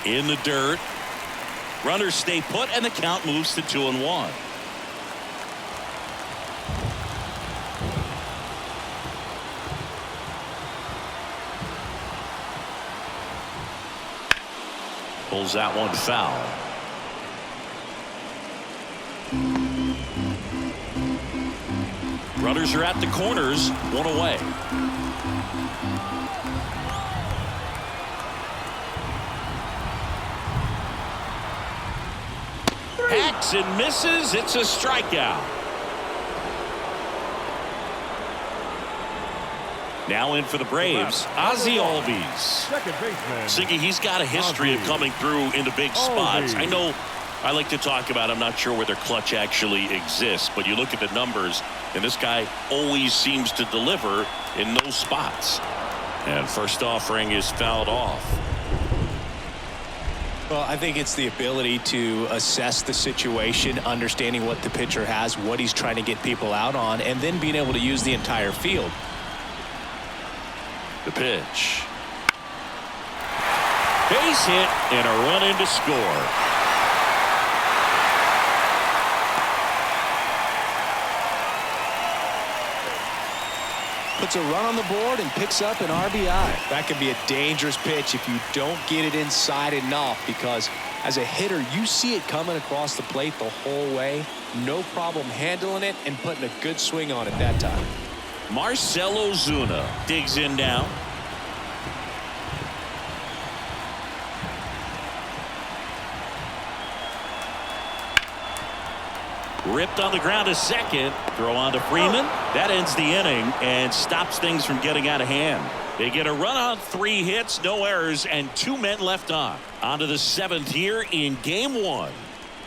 In the dirt. Runners stay put, and the count moves to 2-1. Pulls that one foul. Runners are at the corners, one away. Hacks and misses. It's a strikeout. Now in for the Braves, Ozzie Albies. Second baseman. Siggy, he's got a history of coming through into big spots. I know I like to talk about, I'm not sure whether clutch actually exists, but you look at the numbers, and this guy always seems to deliver in those spots. And first offering is fouled off. Well, I think it's the ability to assess the situation, understanding what the pitcher has, what he's trying to get people out on, and then being able to use the entire field. The pitch. Base hit and a run in to score. Puts a run on the board and picks up an RBI. That could be a dangerous pitch if you don't get it inside enough, because as a hitter, you see it coming across the plate the whole way. No problem handling it and putting a good swing on it that time. Marcell Ozuna digs in now. Ripped on the ground to second. Throw on to Freeman. That ends the inning and stops things from getting out of hand. They get a run on 3 hits, no errors, and 2 men left on. On to the 7th here in game 1.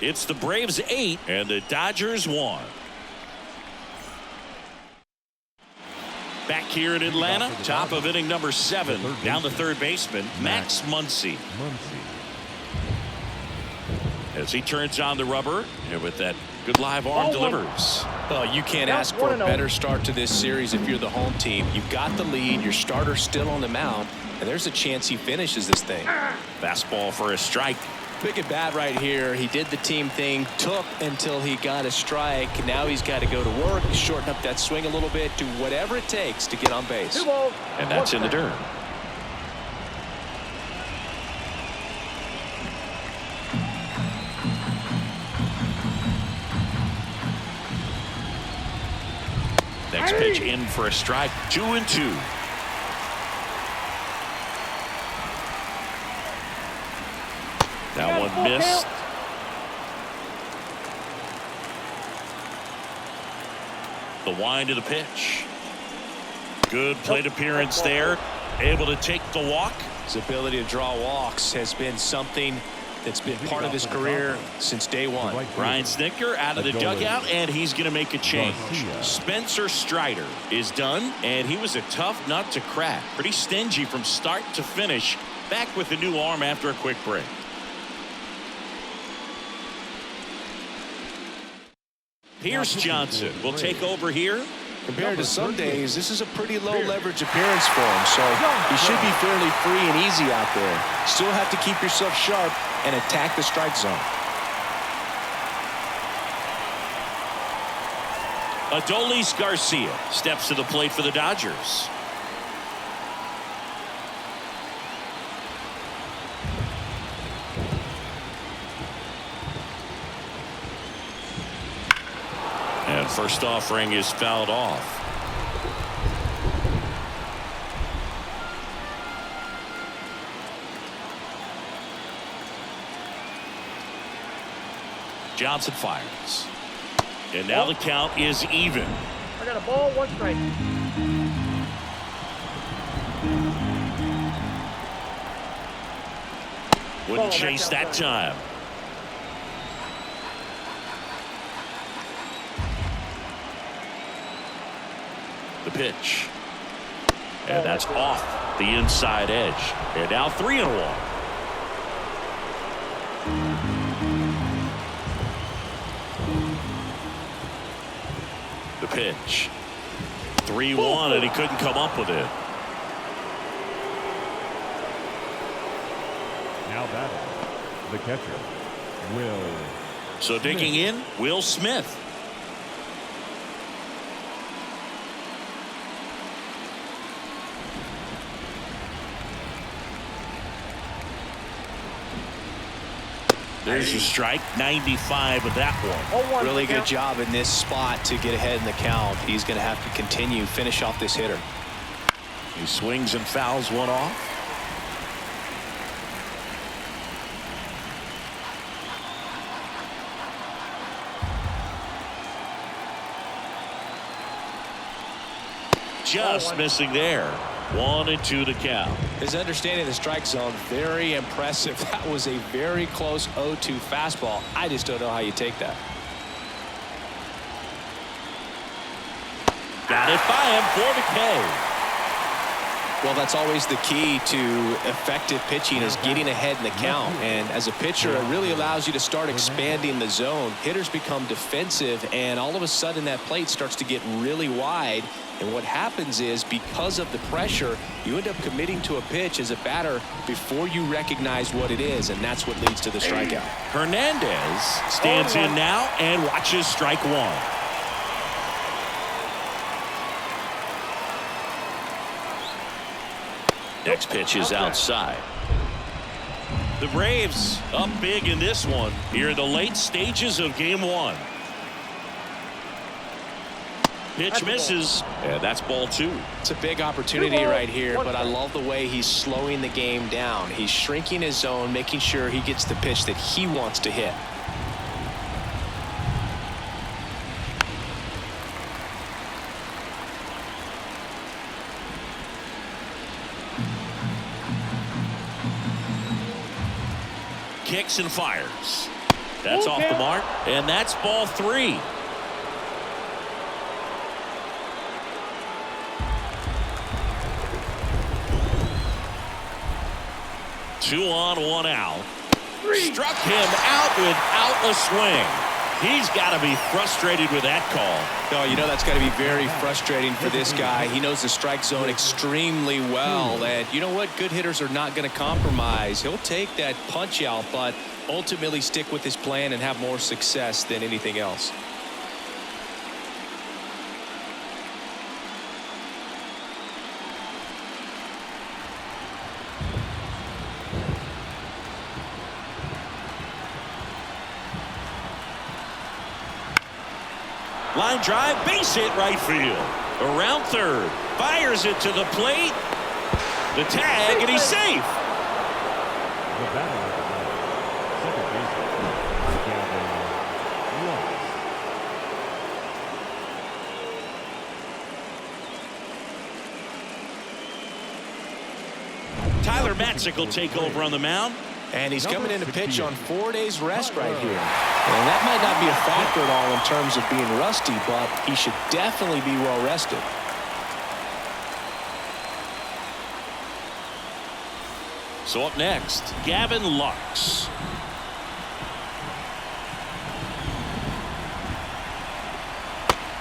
It's the Braves 8 and the Dodgers 1. Back here in Atlanta, top of inning number 7, down the third baseman, Max Muncy. As he turns on the rubber, and with that good live arm delivers. Well, you can't ask for a better start to this series if you're the home team. You've got the lead, your starter's still on the mound, and there's a chance he finishes this thing. Fastball for a strike. Big at bat right here. He did the team thing, took until he got a strike. Now he's got to go to work, shorten up that swing a little bit, do whatever it takes to get on base. 2 balls. And that's in the dirt. Next pitch in for a strike. 2-2. That one missed. The wind of the pitch. Good plate appearance there. Able to take the walk. His ability to draw walks has been something that's been part of his career since day one. Brian Snitker out of the dugout, and he's going to make a change. Spencer Strider is done, and he was a tough nut to crack. Pretty stingy from start to finish. Back with a new arm after a quick break. Pierce Johnson will take over here. Compared to some days, this is a pretty low leverage appearance for him, so he should be fairly free and easy out there. Still have to keep yourself sharp and attack the strike zone. Adolis Garcia steps to the plate for the Dodgers. And first offering is fouled off. Johnson fires. And now the count is even. I got a ball, 1 strike. Wouldn't chase that time. The pitch. And that's off the inside edge. And now 3-1. The pitch. 3-1, and he couldn't come up with it. Now batting. the catcher, Will. So digging in, Will Smith. There's a strike, 95 of that one. Really good job in this spot to get ahead in the count. He's going to have to continue, finish off this hitter. He swings and fouls one off. Just missing there. 1-2 to count. His understanding of the strike zone, very impressive. That was a very close 0-2 fastball. I just don't know how you take that. Got it by him for the K. Well, that's always the key to effective pitching, is getting ahead in the count. And as a pitcher, it really allows you to start expanding the zone. Hitters become defensive, and all of a sudden that plate starts to get really wide. And what happens is, because of the pressure, you end up committing to a pitch as a batter before you recognize what it is, and that's what leads to the strikeout. Hernandez stands in now and watches strike one. Next pitch is outside. The Braves up big in this one here in the late stages of game one. Pitch misses, and that's ball two. It's a big opportunity right here, but I love the way he's slowing the game down. He's shrinking his zone, making sure he gets the pitch that he wants to hit. Kicks and fires. That's off the mark, and that's ball three. Two on, one out. Struck him out without a swing. He's got to be frustrated with that call. No, you know that's got to be very frustrating for this guy. He knows the strike zone extremely well, and you know what? Good hitters are not going to compromise. He'll take that punch out, but ultimately stick with his plan and have more success than anything else. Line drive, base hit right field. Around third. Fires it to the plate. The tag, and he's safe. The batter, second baseman, Gavin Lux. Tyler Matzik will take over on the mound. And he's coming in to pitch on 4 days rest right here. And that might not be a factor at all in terms of being rusty, but he should definitely be well rested. So up next, Gavin Lux.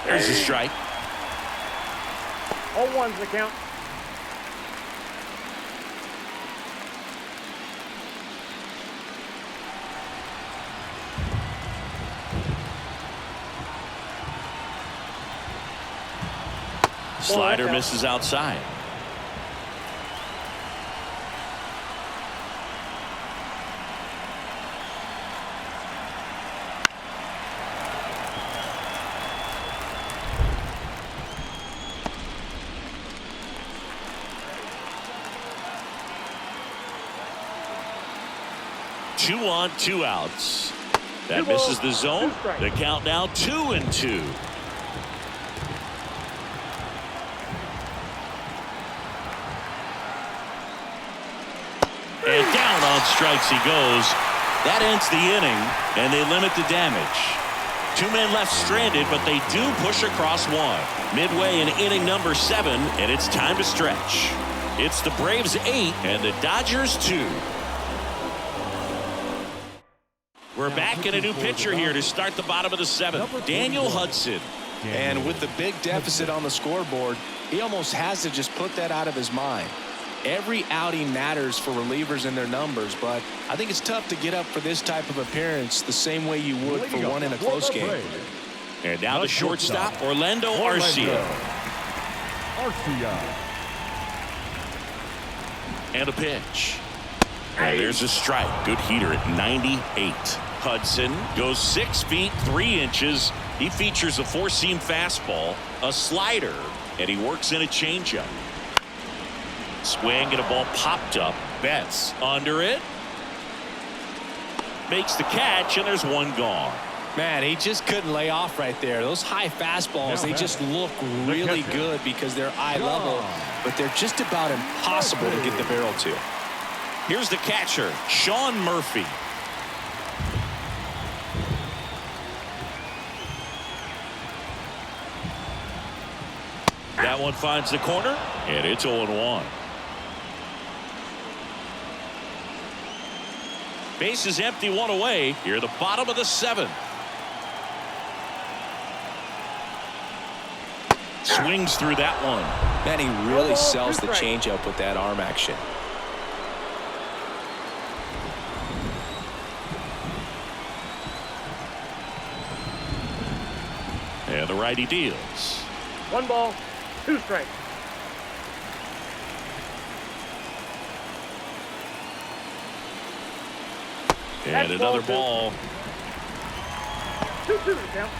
There's the strike. 0-1's the count. Slider misses outside. Two on, two outs. That misses the zone. The count now 2-2. And down on strikes he goes. That ends the inning, and they limit the damage. Two men left stranded, but they do push across one. Midway in inning number 7, and it's time to stretch. It's the Braves 8 and the Dodgers 2. We're back in a new pitcher here to start the bottom of the 7th. Daniel Hudson. And with the big deficit on the scoreboard, he almost has to just put that out of his mind. Every outing matters for relievers and their numbers, but I think it's tough to get up for this type of appearance the same way you would for one in a close game. And now the shortstop, Orlando Arcia. And a pitch. And there's a strike. Good heater at 98. Hudson goes 6 feet 3 inches. He features a four-seam fastball, a slider, and he works in a changeup. Swing and a ball popped up. Betts under it. Makes the catch, and there's one gone. Man, he just couldn't lay off right there. Those high fastballs, they just look really good because they're eye level, but they're just about impossible to get the barrel to. Here's the catcher, Sean Murphy. That one finds the corner, and it's 0-1. Base is empty, one away. Here, the bottom of the 7th. Swings through that one. Man, he really sells the changeup with that arm action. And the righty deals. 1 ball, 2 strikes. And another ball. 2-2 to count.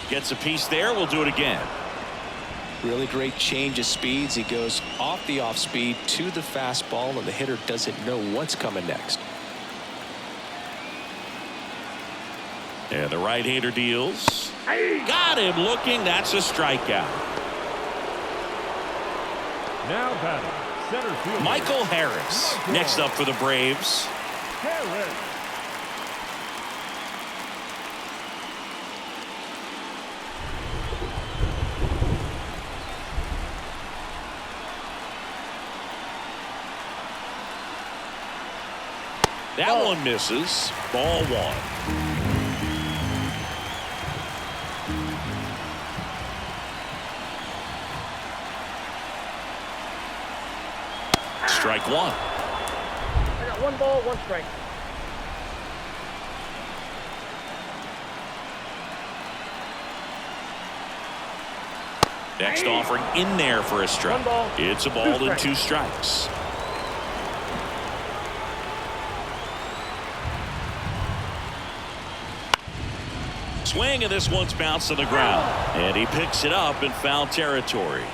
Gets a piece there. We'll do it again. Really great change of speeds. He goes off the off speed to the fastball, and the hitter doesn't know what's coming next. And the right-hander deals. Got him looking. That's a strikeout. Now batting, center fielder Michael Harris. Next up for the Braves. Harris. That one misses. Ball 1. Strike 1. I got 1 ball, 1 strike. Next offering in there for a strike. 1 ball, It's a ball and 2 strikes. Swing, and this one's bounced to the ground. And he picks it up in foul territory.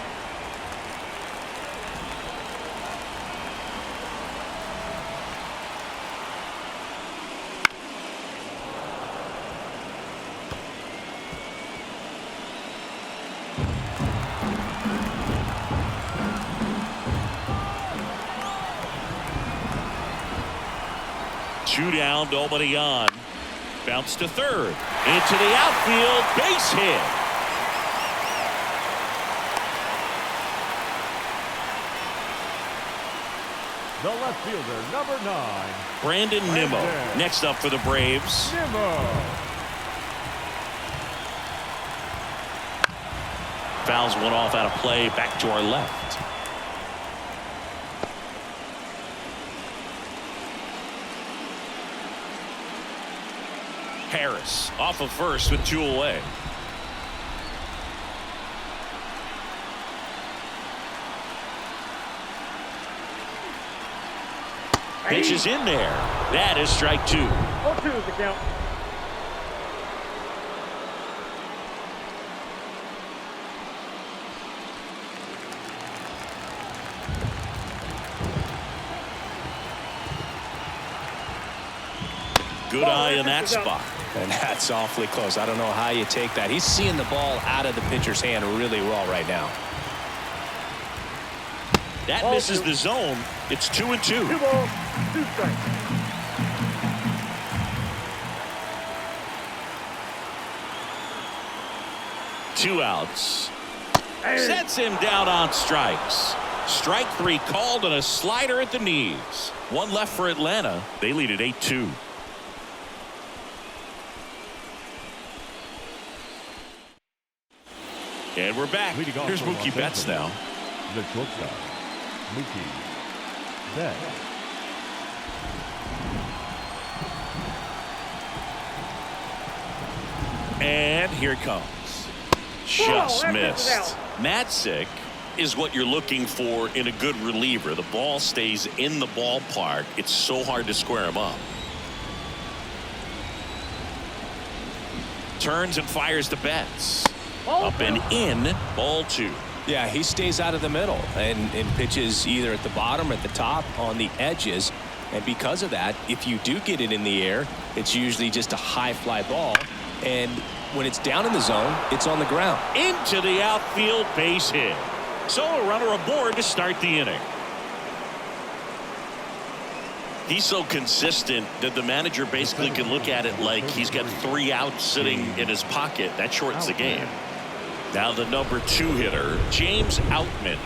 Two down, nobody on. Bounce to third. Into the outfield. Base hit. The left fielder, number 9. Brandon Nimmo. Next up for the Braves. Nimmo. Fouls one off out of play. Back to our left. Harris off of first with 2 away. Pitch is in there. That is strike 2. 0-2 is the count. Good eye in that spot. And that's awfully close. I don't know how you take that. He's seeing the ball out of the pitcher's hand really well right now. That misses the zone. It's 2-2. 2 balls, 2 strikes. Two outs. Sets him down on strikes. Strike 3 called and a slider at the knees. One left for Atlanta. They lead at 8-2. And we're back. Here's Mookie Betts now. The shortstop, Mookie Betts. And here it comes. Just missed. Matzik is what you're looking for in a good reliever. The ball stays in the ballpark. It's so hard to square him up. Turns and fires to Betts. Up and in, ball 2. Yeah, he stays out of the middle and pitches either at the bottom or at the top on the edges. And because of that, if you do get it in the air, it's usually just a high fly ball. And when it's down in the zone, it's on the ground. Into the outfield, base hit. So a runner aboard to start the inning. He's so consistent that the manager basically can look at it like he's got 3 outs sitting in his pocket. That shortens the game. Now the number 2 hitter, James Outman.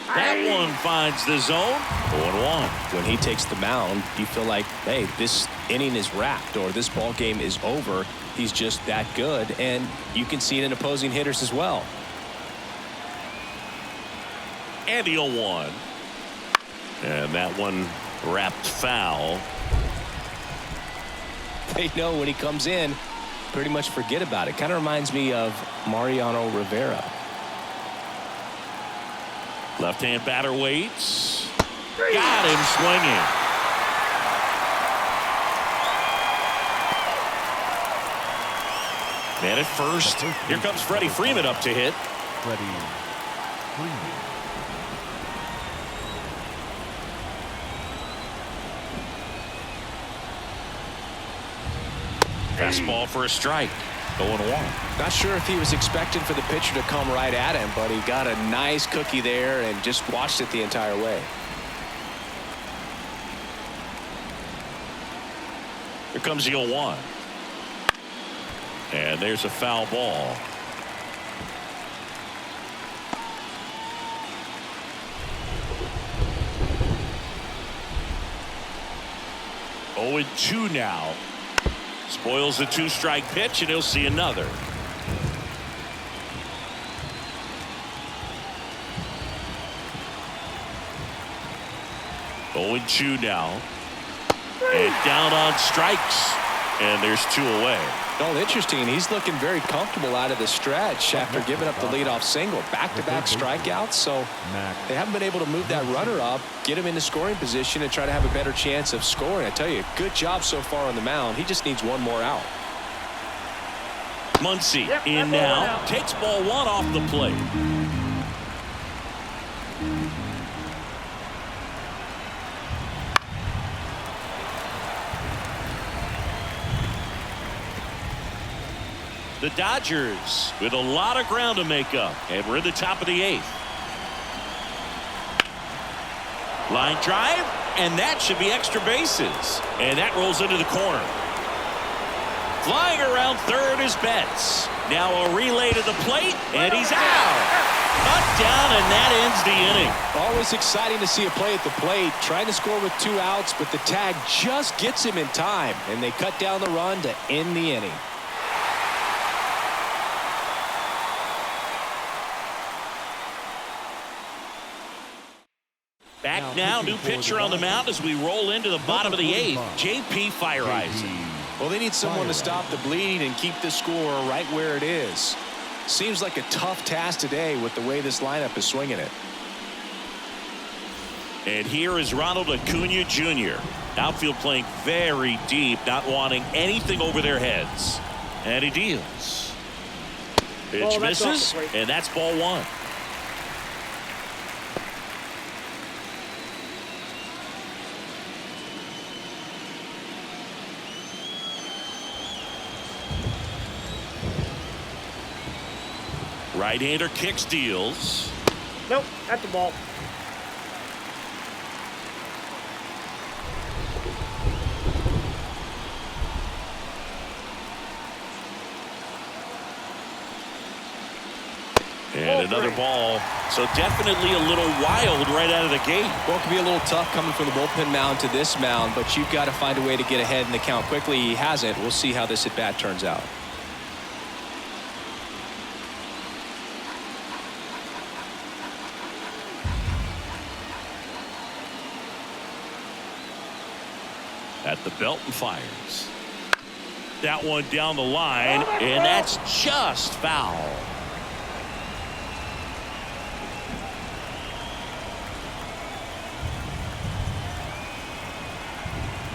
That one finds the zone. 0-1. When he takes the mound, you feel like, hey, this inning is wrapped or this ball game is over. He's just that good, and you can see it in opposing hitters as well. And the 0-1. And that one wrapped foul. They know when he comes in, pretty much forget about it. Kind of reminds me of Mariano Rivera. Left-hand batter waits. Got him swinging. Man at first. Here comes Freddie Freeman up to hit. Freddie Freeman. Fastball for a strike. 0-1. Not sure if he was expecting for the pitcher to come right at him, but he got a nice cookie there and just watched it the entire way. Here comes the 0-1. And there's a foul ball. Oh, 2 now. Spoils the 2-strike pitch, and he'll see another. Oh, 2 now. And down on strikes. And there's 2 away. Well, interesting. He's looking very comfortable out of the stretch after giving up the leadoff single. Back-to-back strikeouts, so they haven't been able to move that runner up, get him into scoring position, and try to have a better chance of scoring. I tell you, good job so far on the mound. He just needs one more out. Muncy in now. Takes ball 1 off the plate. The Dodgers with a lot of ground to make up, and we're in the top of the 8th. Line drive, and that should be extra bases. And that rolls into the corner. Flying around third is Betts. Now a relay to the plate, and he's out. Cut down, and that ends the inning. Always exciting to see a play at the plate, trying to score with 2 outs, but the tag just gets him in time, and they cut down the run to end the inning. Back now, new pitcher on the mound as we roll into the bottom of the 8th. J.P. Fireisen. Well, they need someone to stop the bleeding and keep the score right where it is. Seems like a tough task today with the way this lineup is swinging it. And here is Ronald Acuna Jr. Outfield playing very deep, not wanting anything over their heads. And he deals. Pitch misses, and that's ball 1. Right-hander kicks, deals. Nope, that's the ball. And another ball. So definitely a little wild right out of the gate. Well, it can be a little tough coming from the bullpen mound to this mound, but you've got to find a way to get ahead in the count quickly. He hasn't. We'll see how this at-bat turns out. At the belt and fires. That one down the line, and that's just foul.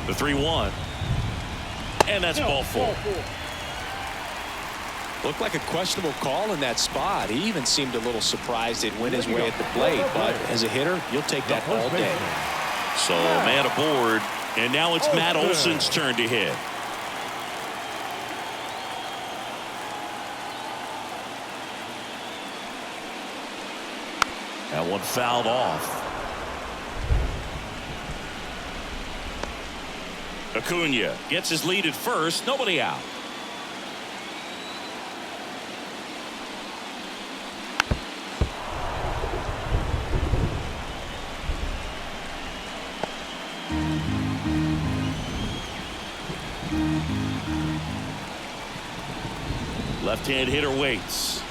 The 3-1. And that's ball four. Looked like a questionable call in that spot. He even seemed a little surprised it went his way at the plate, but as a hitter, you'll take that all day. So man aboard, and now it's Matt Olson's turn to hit. That one fouled off. Acuna gets his lead at first, nobody out. Left-hand hitter waits.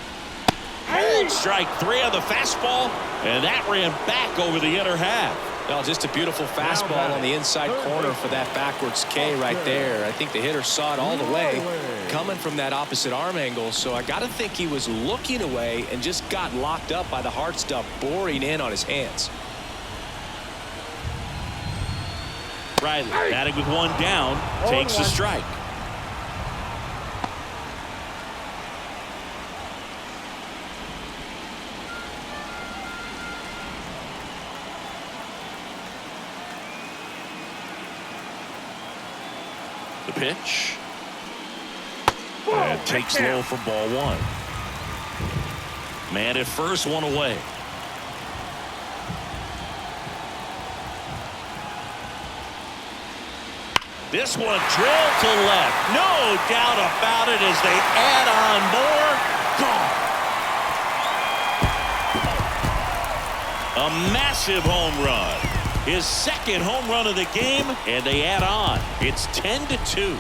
Strike three on the fastball, and that ran back over the inner half. Well, just a beautiful fastball on the inside corner for that backwards K right there. I think the hitter saw it all the way coming from that opposite arm angle, so I got to think he was looking away and just got locked up by the hard stuff boring in on his hands. Riley batting with one down, takes the strike. The pitch. And takes low for ball one. Man at first, one away. This one drilled to left. No doubt about it as they add on more. Gone. A massive home run. His second home run of the game, and they add on. It's 10-2.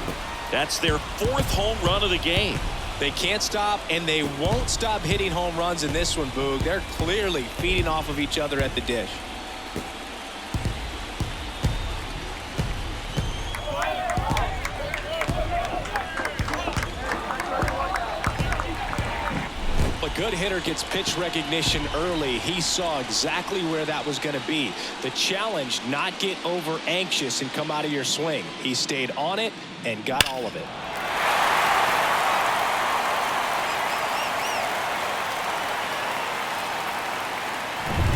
That's their fourth home run of the game. They can't stop, and they won't stop hitting home runs in this one, Boog. They're clearly feeding off of each other at the dish. A good hitter gets pitch recognition early. He saw exactly where that was going to be. The challenge, not get over anxious and come out of your swing. He stayed on it and got all of it.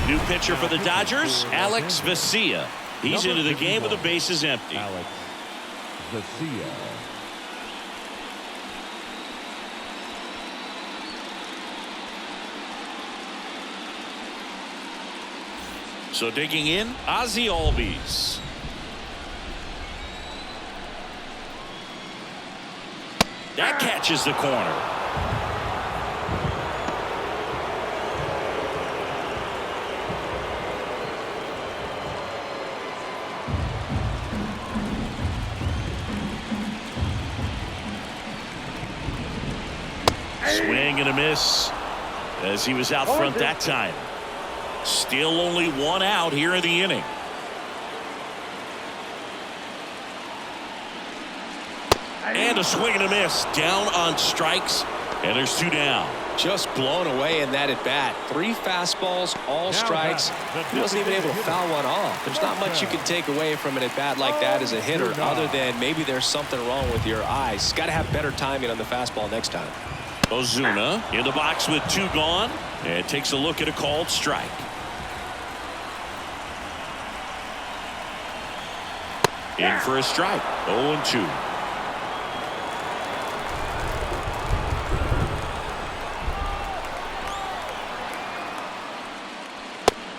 New pitcher for the Dodgers, Alex Vesia. He's into the game with the bases empty. Alex Vesia. So digging in, Ozzie Albies. That catches the corner. Swing and a miss as he was out front that time. Still only one out here in the inning. And a swing and a miss. Down on strikes, and there's two down. Just blown away in that at bat. 3 fastballs, all strikes. He wasn't even able to foul one off. There's not much you can take away from an at bat like that as a hitter, other than maybe there's something wrong with your eyes. Got to have better timing on the fastball next time. Ozuna in the box with 2 gone, and takes a look at a called strike. In for a strike. 0-2.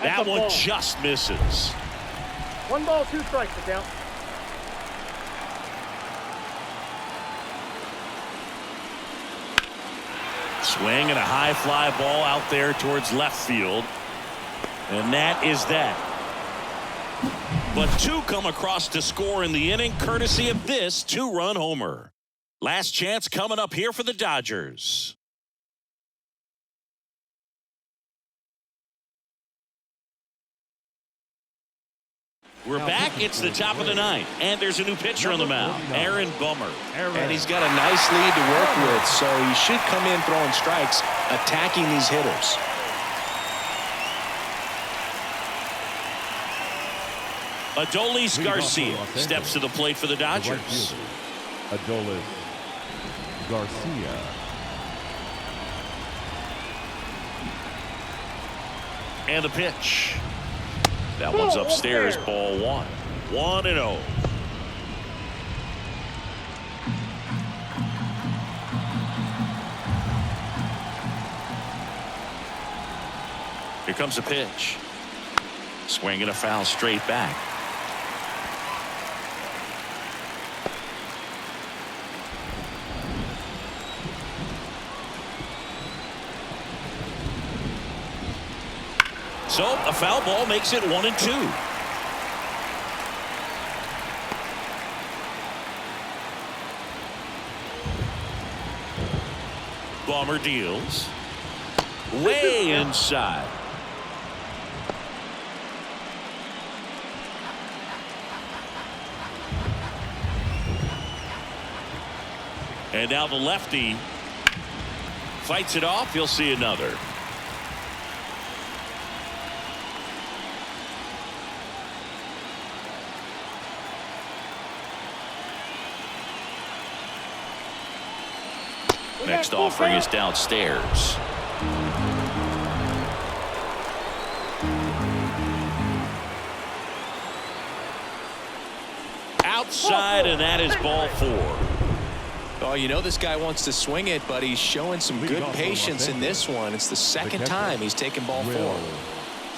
That one just misses. 1 ball, 2 strikes to count. Swing and a high fly ball out there towards left field. And that is that. But two come across to score in the inning courtesy of this two-run homer. Last chance coming up here for the Dodgers. We're back. It's the top of the ninth, and there's a new pitcher on the mound, Aaron Bummer. And he's got a nice lead to work with, so he should come in throwing strikes, attacking these hitters. Adolis Garcia steps to the plate for the Dodgers. Adolis Garcia. And the pitch. That one's upstairs, ball one. 1-0. Here comes a pitch. Swing and a foul straight back. So a foul ball makes it 1-2. Bomber deals way inside. And now the lefty fights it off. You'll see another. Next offering is downstairs. Outside, and that is ball 4. Oh, you know this guy wants to swing it, but he's showing some good patience in this one. It's the second time he's taken ball 4.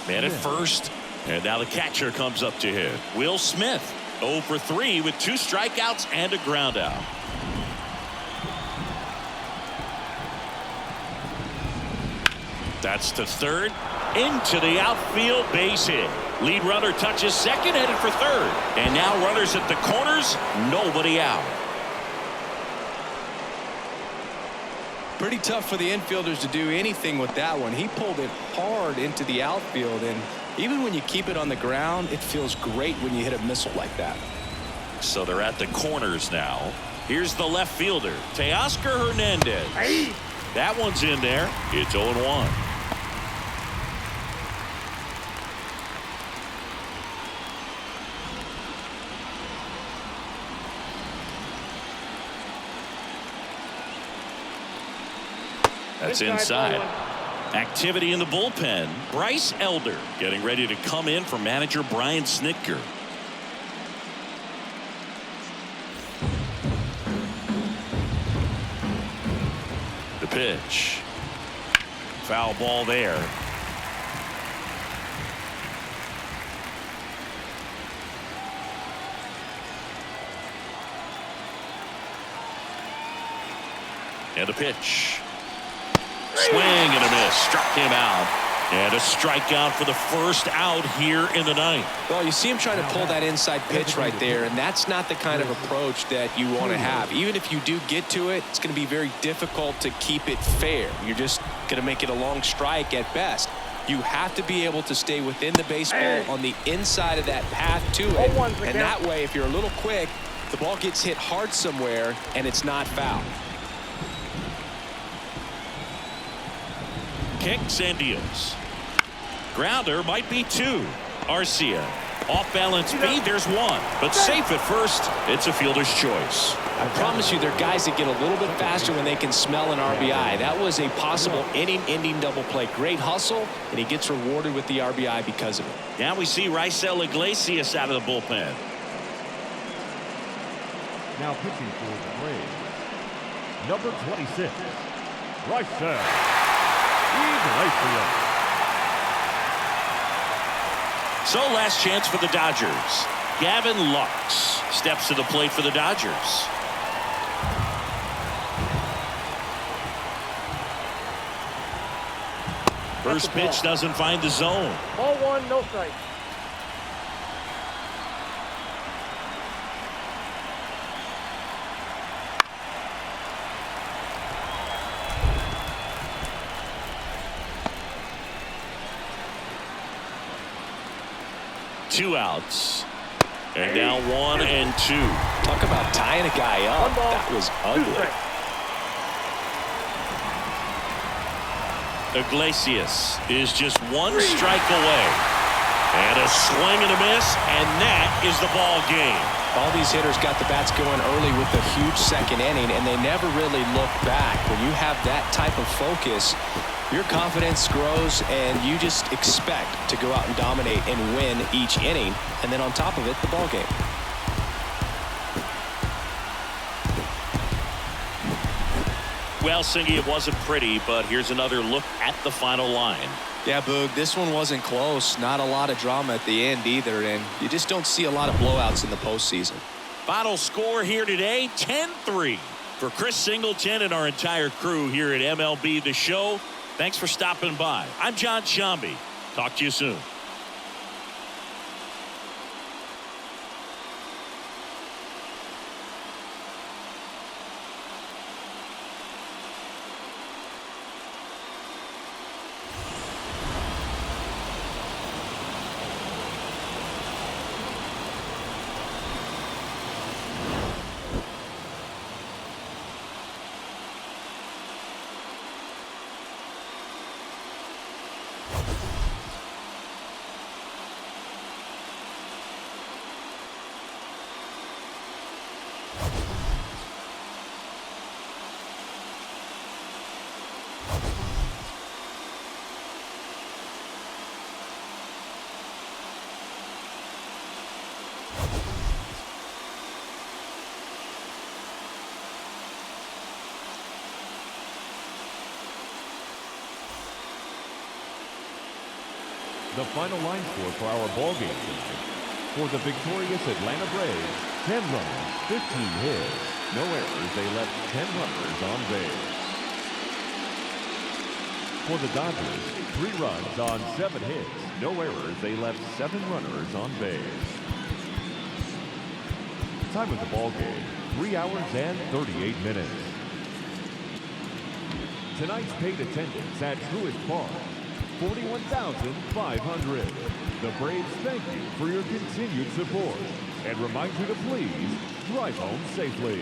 Man at first, and now the catcher comes up to him. Will Smith, 0 for 3 with 2 strikeouts and a ground out. That's to third, into the outfield, base hit. Lead runner touches second, headed for third. And now runners at the corners, nobody out. Pretty tough for the infielders to do anything with that one. He pulled it hard into the outfield, and even when you keep it on the ground, it feels great when you hit a missile like that. So they're at the corners now. Here's the left fielder, Teoscar Hernandez. Hey. That one's in there. It's 0-1. That's inside. Activity in the bullpen. Bryce Elder getting ready to come in for manager Brian Snitker. The pitch. Foul ball there. And the pitch. Swing and a miss. Struck him out. And a strikeout for the first out here in the ninth. Well, you see him trying to pull that inside pitch right there, and that's not the kind of approach that you want to have. Even if you do get to it, it's going to be very difficult to keep it fair. You're just going to make it a long strike at best. You have to be able to stay within the baseball on the inside of that path to it. And that way, if you're a little quick, the ball gets hit hard somewhere, and it's not foul. Kicks and deals. Grounder might be 2. Arcia off balance speed. There's 1, but safe at first. It's a fielder's choice. I promise you, there are guys that get a little bit faster when they can smell an RBI. That was a possible inning-ending double play. Great hustle, and he gets rewarded with the RBI because of it. Now we see Raisel Iglesias out of the bullpen. Now pitching for the Braves, number 26, Raisel Iglesias. So last chance for the Dodgers. Gavin Lux steps to the plate for the Dodgers. First pitch doesn't find the zone. Ball one, no strike. Two outs. And now 1 and 2. Talk about tying a guy up. That was ugly. Iglesias is just 1 strike away. And a swing and a miss, and that is the ball game. All these hitters got the bats going early with a huge second inning, and they never really look back. When you have that type of focus, your confidence grows, and you just expect to go out and dominate and win each inning. And then on top of it, the ball game. Well, Singy, it wasn't pretty, but here's another look at the final line. Yeah, Boog, this one wasn't close. Not a lot of drama at the end either, and you just don't see a lot of blowouts in the postseason. Final score here today, 10-3. For Chris Singleton and our entire crew here at MLB The Show, thanks for stopping by. I'm John Shambi. Talk to you soon. The final line score for our ball game tonight. For the victorious Atlanta Braves, 10 runs, 15 hits, no errors. They left 10 runners on base. For the Dodgers, 3 runs on 7 hits, no errors. They left 7 runners on base. Time of the ball game, 3 hours and 38 minutes. Tonight's paid attendance at Truist Park, 41,500. The Braves thank you for your continued support and remind you to please drive home safely.